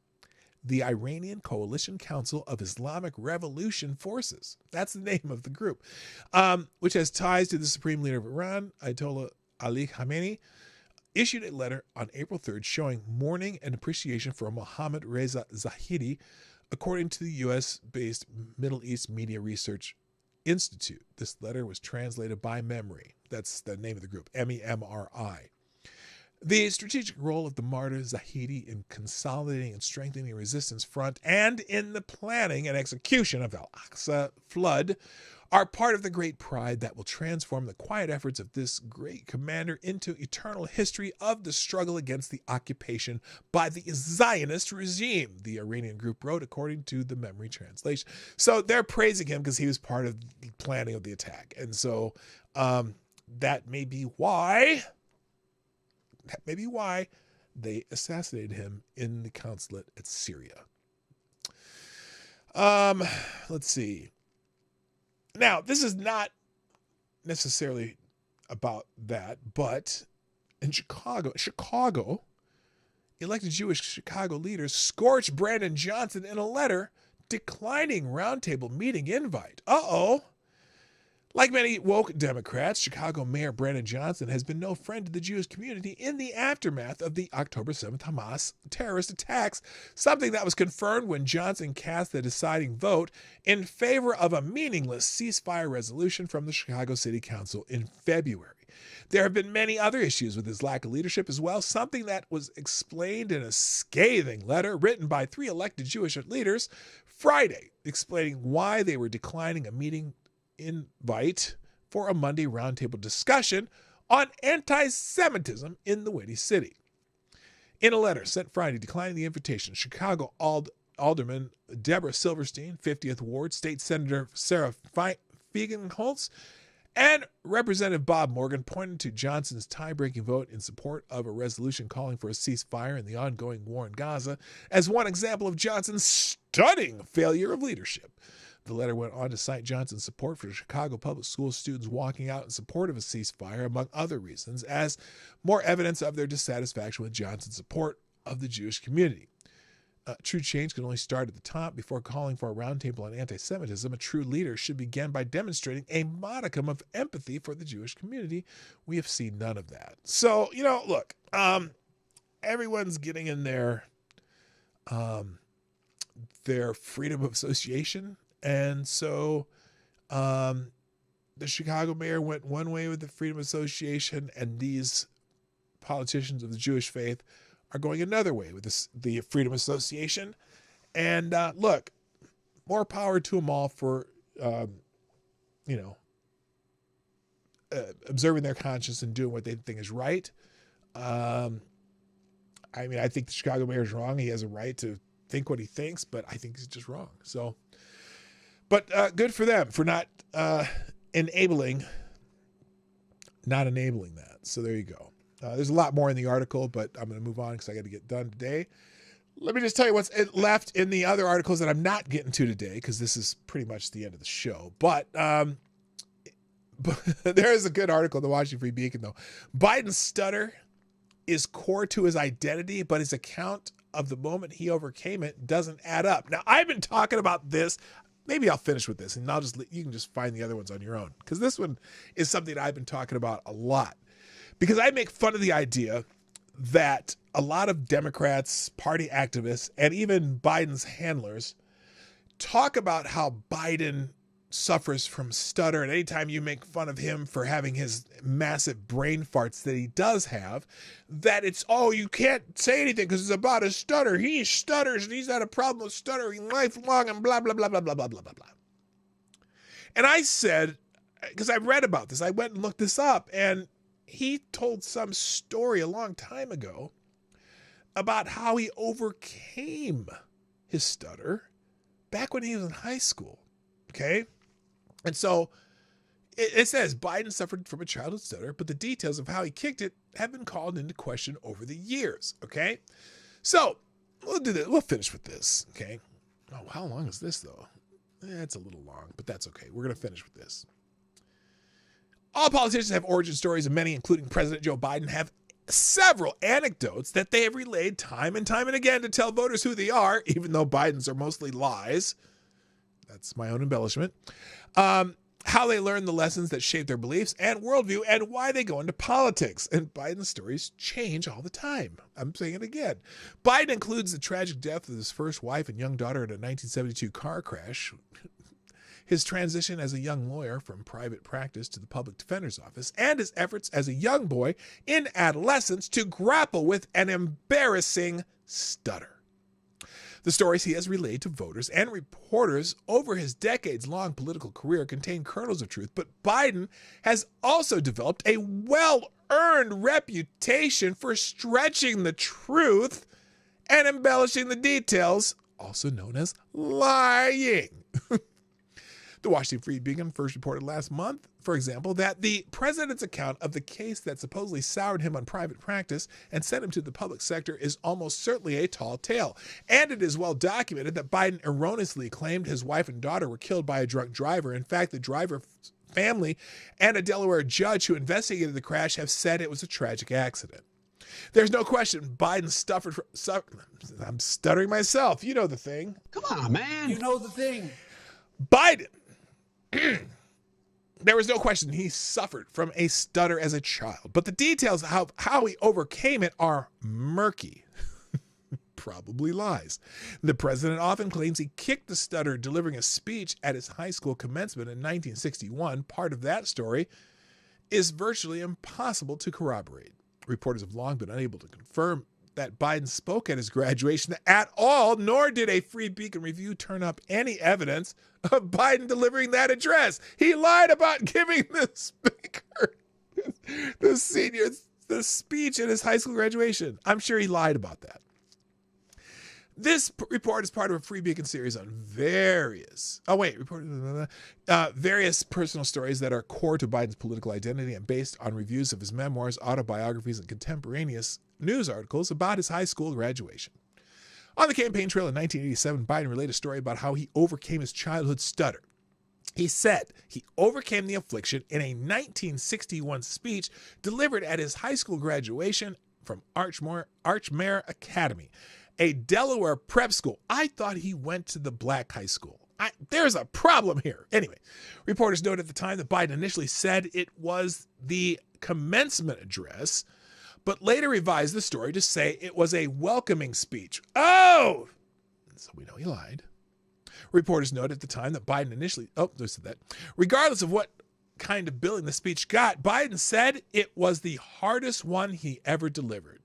B: The Iranian Coalition Council of Islamic Revolution Forces. That's the name of the group, which has ties to the supreme leader of Iran, Ayatollah Ali Khamenei, issued a letter on April 3rd showing mourning and appreciation for Mohammad Reza Zahidi, according to the U.S.-based Middle East Media Research Institute. This letter was translated by MEMRI. That's the name of the group, MEMRI. The strategic role of the martyr Zahidi in consolidating and strengthening the resistance front and in the planning and execution of Al-Aqsa flood are part of the great pride that will transform the quiet efforts of this great commander into eternal history of the struggle against the occupation by the Zionist regime, the Iranian group wrote, according to the MEMRI translation. So they're praising him because he was part of the planning of the attack. And so that may be why they assassinated him in the consulate at Syria. Let's see. Now, this is not necessarily about that, but in Chicago, elected Jewish Chicago leaders scorched Brandon Johnson in a letter declining roundtable meeting invite. Uh-oh. Like many woke Democrats, Chicago Mayor Brandon Johnson has been no friend to the Jewish community in the aftermath of the October 7th Hamas terrorist attacks, something that was confirmed when Johnson cast the deciding vote in favor of a meaningless ceasefire resolution from the Chicago City Council in February. There have been many other issues with his lack of leadership as well, something that was explained in a scathing letter written by 3 elected Jewish leaders Friday, explaining why they were declining a meeting invite for a Monday roundtable discussion on anti-Semitism in the Windy City. In a letter sent Friday declining the invitation, Chicago Alderman Deborah Silverstein, 50th Ward, State Senator Sarah Feigenholtz, and Representative Bob Morgan pointed to Johnson's tie-breaking vote in support of a resolution calling for a ceasefire in the ongoing war in Gaza as one example of Johnson's stunning failure of leadership. The letter went on to cite Johnson's support for Chicago public school students walking out in support of a ceasefire, among other reasons, as more evidence of their dissatisfaction with Johnson's support of the Jewish community. True change can only start at the top. Before calling for a roundtable on anti-Semitism, a true leader should begin by demonstrating a modicum of empathy for the Jewish community. We have seen none of that. So, look, everyone's getting in their freedom of association. And so the Chicago mayor went one way with the freedom of association, and these politicians of the Jewish faith are going another way with the freedom of association. And look, more power to them all for, observing their conscience and doing what they think is right. I think the Chicago mayor is wrong. He has a right to think what he thinks, but I think he's just wrong. So, but good for them for not enabling that. So there you go. There's a lot more in the article, but I'm going to move on because I got to get done today. Let me just tell you what's left in the other articles that I'm not getting to today, because this is pretty much the end of the show. But there is a good article in the Washington Free Beacon, though. Biden's stutter is core to his identity, but his account of the moment he overcame it doesn't add up. Now, I've been talking about this. Maybe I'll finish with this, and you can just find the other ones on your own, because this one is something I've been talking about a lot. Because I make fun of the idea that a lot of Democrats, party activists, and even Biden's handlers talk about how Biden suffers from stutter. And anytime you make fun of him for having his massive brain farts that he does have, that it's, you can't say anything because it's about his stutter. He stutters and he's had a problem with stuttering lifelong and blah, blah, blah, blah, blah, blah, blah, blah, blah. And I said, because I read about this, I went and looked this up, and he told some story a long time ago about how he overcame his stutter back when he was in high school. Okay? And so it says Biden suffered from a childhood stutter, but the details of how he kicked it have been called into question over the years. Okay? So we'll do this. We'll finish with this. Okay? Oh, how long is this, though? It's a little long, but that's okay. We're going to finish with this. All politicians have origin stories, and many, including President Joe Biden, have several anecdotes that they have relayed time and again to tell voters who they are, even though Biden's are mostly lies. That's my own embellishment. How they learn the lessons that shape their beliefs and worldview, and why they go into politics. And Biden's stories change all the time. I'm saying it again. Biden includes the tragic death of his first wife and young daughter in a 1972 car crash, his transition as a young lawyer from private practice to the public defender's office, and his efforts as a young boy in adolescence to grapple with an embarrassing stutter. The stories he has relayed to voters and reporters over his decades-long political career contain kernels of truth, but Biden has also developed a well-earned reputation for stretching the truth and embellishing the details, also known as lying. The Washington Free Beacon first reported last month, for example, that the president's account of the case that supposedly soured him on private practice and sent him to the public sector is almost certainly a tall tale. And it is well documented that Biden erroneously claimed his wife and daughter were killed by a drunk driver. In fact, the driver's family and a Delaware judge who investigated the crash have said it was a tragic accident. There's no question Biden I'm stuttering myself. You know the thing.
J: Come on, man. You know the thing.
B: Biden. There was no question he suffered from a stutter as a child, but the details of how he overcame it are murky. Probably lies. The president often claims he kicked the stutter delivering a speech at his high school commencement in 1961. Part of that story is virtually impossible to corroborate. Reporters have long been unable to confirm that Biden spoke at his graduation at all, nor did a Free Beacon review turn up any evidence of Biden delivering that address. He lied about giving the speaker the speech at his high school graduation. I'm sure he lied about that. This report is part of a Free Beacon series on various personal stories that are core to Biden's political identity and based on reviews of his memoirs, autobiographies, and contemporaneous news articles about his high school graduation. On the campaign trail in 1987, Biden relayed a story about how he overcame his childhood stutter. He said he overcame the affliction in a 1961 speech delivered at his high school graduation from Archmere Academy. a Delaware prep school. I thought he went to the black high school. There's a problem here. Anyway, reporters noted at the time that Biden initially said it was the commencement address, but later revised the story to say it was a welcoming speech. Oh! So we know he lied. Reporters noted at the time that Biden initially, regardless of what kind of billing the speech got, Biden said it was the hardest one he ever delivered.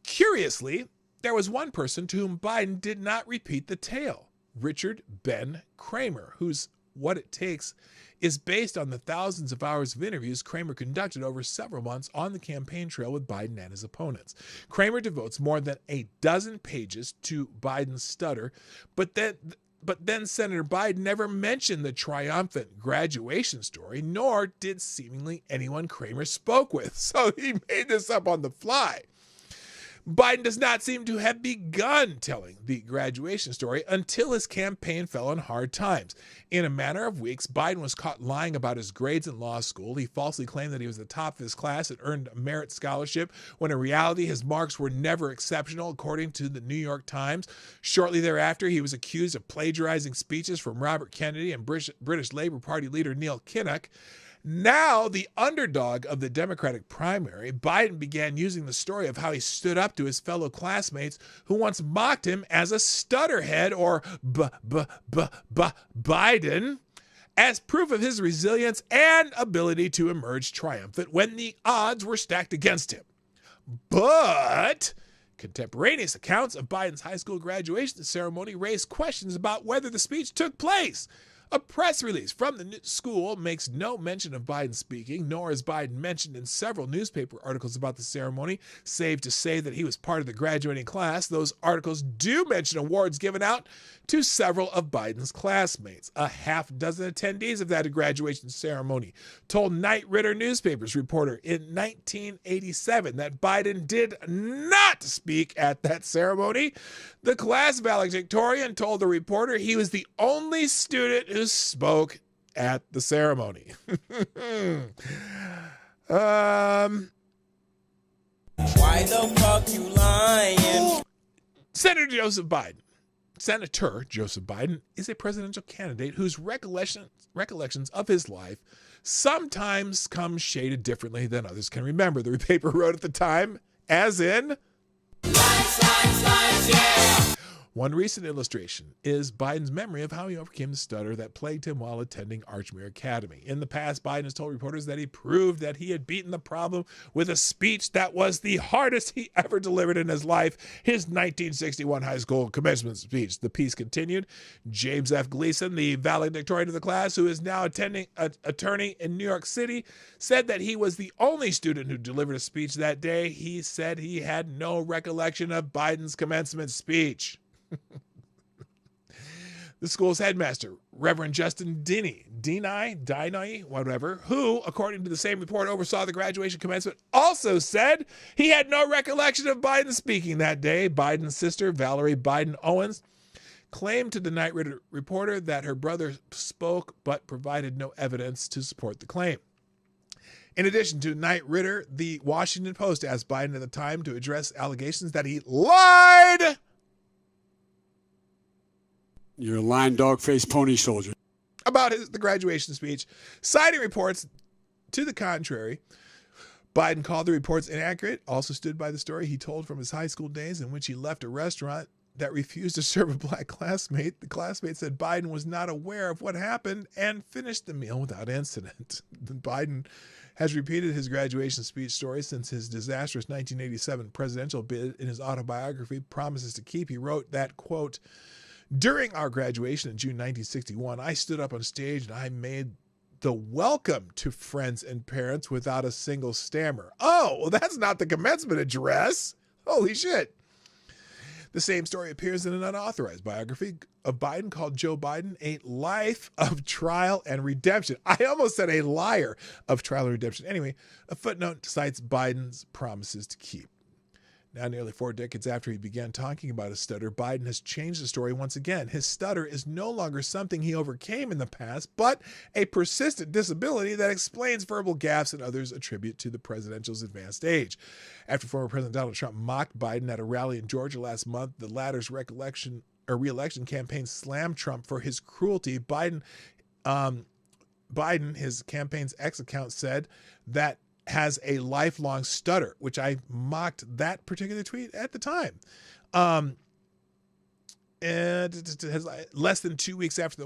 B: Curiously, there was one person to whom Biden did not repeat the tale, Richard Ben Cramer, whose What It Takes is based on the thousands of hours of interviews Cramer conducted over several months on the campaign trail with Biden and his opponents. Cramer devotes more than a dozen pages to Biden's stutter, but then Senator Biden never mentioned the triumphant graduation story, nor did seemingly anyone Cramer spoke with. So he made this up on the fly. Biden does not seem to have begun telling the graduation story until his campaign fell on hard times. In a matter of weeks, Biden was caught lying about his grades in law school. He falsely claimed that he was the top of his class and earned a merit scholarship, when in reality his marks were never exceptional, according to the New York Times. Shortly thereafter, he was accused of plagiarizing speeches from Robert Kennedy and British Labour Party leader Neil Kinnock. Now, the underdog of the Democratic primary, Biden began using the story of how he stood up to his fellow classmates who once mocked him as a stutterhead, or Biden, as proof of his resilience and ability to emerge triumphant when the odds were stacked against him. But contemporaneous accounts of Biden's high school graduation ceremony raised questions about whether the speech took place. A press release from the school makes no mention of Biden speaking, nor is Biden mentioned in several newspaper articles about the ceremony, save to say that he was part of the graduating class. Those articles do mention awards given out to several of Biden's classmates. A half dozen attendees of that graduation ceremony told Knight Ridder newspapers reporter in 1987 that Biden did not speak at that ceremony. The class valedictorian told the reporter he was the only student who spoke at the ceremony.
K: Why the fuck you lying?
B: Senator Joseph Biden is a presidential candidate whose recollections of his life sometimes come shaded differently than others can remember. The paper wrote at the time, as in, lights, yeah. One recent illustration is Biden's memory of how he overcame the stutter that plagued him while attending Archmere Academy. In the past, Biden has told reporters that he proved that he had beaten the problem with a speech that was the hardest he ever delivered in his life, his 1961 high school commencement speech. The piece continued. James F. Gleason, the valedictorian of the class, who is now attending attorney in New York City, said that he was the only student who delivered a speech that day. He said he had no recollection of Biden's commencement speech. The school's headmaster, Reverend Justin Deny, whatever, who, according to the same report, oversaw the graduation commencement, also said he had no recollection of Biden speaking that day. Biden's sister, Valerie Biden Owens, claimed to the Knight Ridder reporter that her brother spoke but provided no evidence to support the claim. In addition to Knight Ridder, the Washington Post asked Biden at the time to address allegations that he lied.
J: You're a lying dog-faced pony soldier.
B: About the graduation speech. Citing reports to the contrary, Biden called the reports inaccurate, also stood by the story he told from his high school days in which he left a restaurant that refused to serve a black classmate. The classmate said Biden was not aware of what happened and finished the meal without incident. Biden has repeated his graduation speech story since his disastrous 1987 presidential bid. In his autobiography, Promises to Keep, he wrote that, quote, "During our graduation in June 1961, I stood up on stage and I made the welcome to friends and parents without a single stammer." Oh, well, that's not the commencement address. Holy shit. The same story appears in an unauthorized biography of Biden called Joe Biden, A Life of Trial and Redemption. I almost said a liar of trial and redemption. Anyway, a footnote cites Biden's promises to keep. Now, nearly 4 decades after he began talking about his stutter, Biden has changed the story once again. His stutter is no longer something he overcame in the past, but a persistent disability that explains verbal gaffes and others attribute to the presidential's advanced age. After former President Donald Trump mocked Biden at a rally in Georgia last month, the latter's re-election campaign slammed Trump for his cruelty. Biden, his campaign's X account, said that has a lifelong stutter, which I mocked that particular tweet at the time. And less than 2 weeks after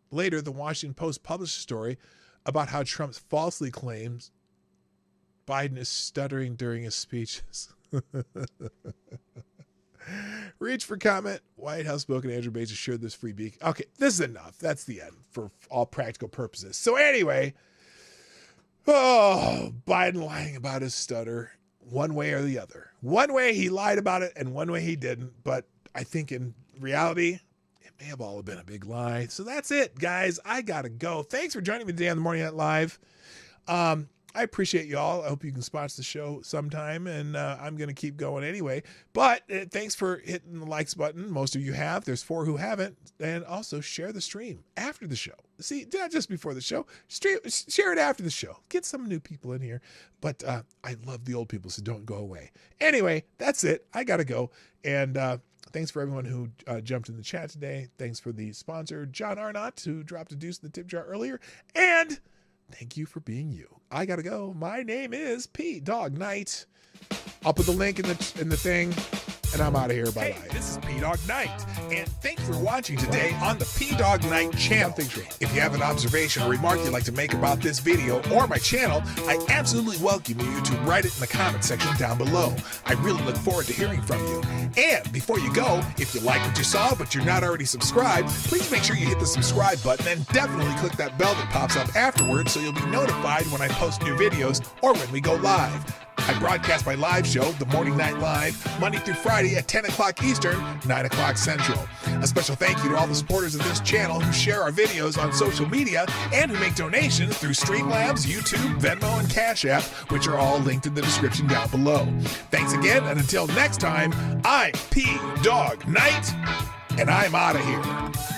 B: later, the Washington Post published a story about how Trump falsely claims Biden is stuttering during his speeches. Reach for comment. White House spoken Andrew Bates assured this free beak. Okay, this is enough. That's the end for all practical purposes. So anyway, Biden lying about his stutter, one way or the other. One way he lied about it and one way he didn't. But I think in reality, it may have all been a big lie. So that's it, guys. I got to go. Thanks for joining me today on the Morning Night Live. I appreciate y'all. I hope you can sponsor the show sometime, and I'm going to keep going anyway. But thanks for hitting the likes button. Most of you have. There's 4 who haven't. And also share the stream after the show. See, not just before the show. Share it after the show. Get some new people in here. But I love the old people, so don't go away. Anyway, that's it. I got to go. And thanks for everyone who jumped in the chat today. Thanks for the sponsor, John Arnott, who dropped a deuce in the tip jar earlier. And thank you for being you. I gotta go. My name is P Dog Knight. I'll put the link in the thing, and I'm out of here. Bye bye. This is P Dog Knight, and thank you for watching today on the P Dog Knight channel. If you have an observation or remark you'd like to make about this video or my channel, I absolutely welcome you to write it in the comment section down below. I really look forward to hearing from you. And before you go, if you like what you saw but you're not already subscribed, please make sure you hit the subscribe button and definitely click that bell that pops up afterwards so you'll be notified when I post new videos or when we go live. I broadcast my live show, The Morning Night Live, Monday through Friday at 10 o'clock Eastern, 9 o'clock Central. A special thank you to all the supporters of this channel who share our videos on social media and who make donations through Streamlabs, YouTube, Venmo, and Cash App, which are all linked in the description down below. Thanks again, and until next time, I'm P Dog Knight, and I'm out of here.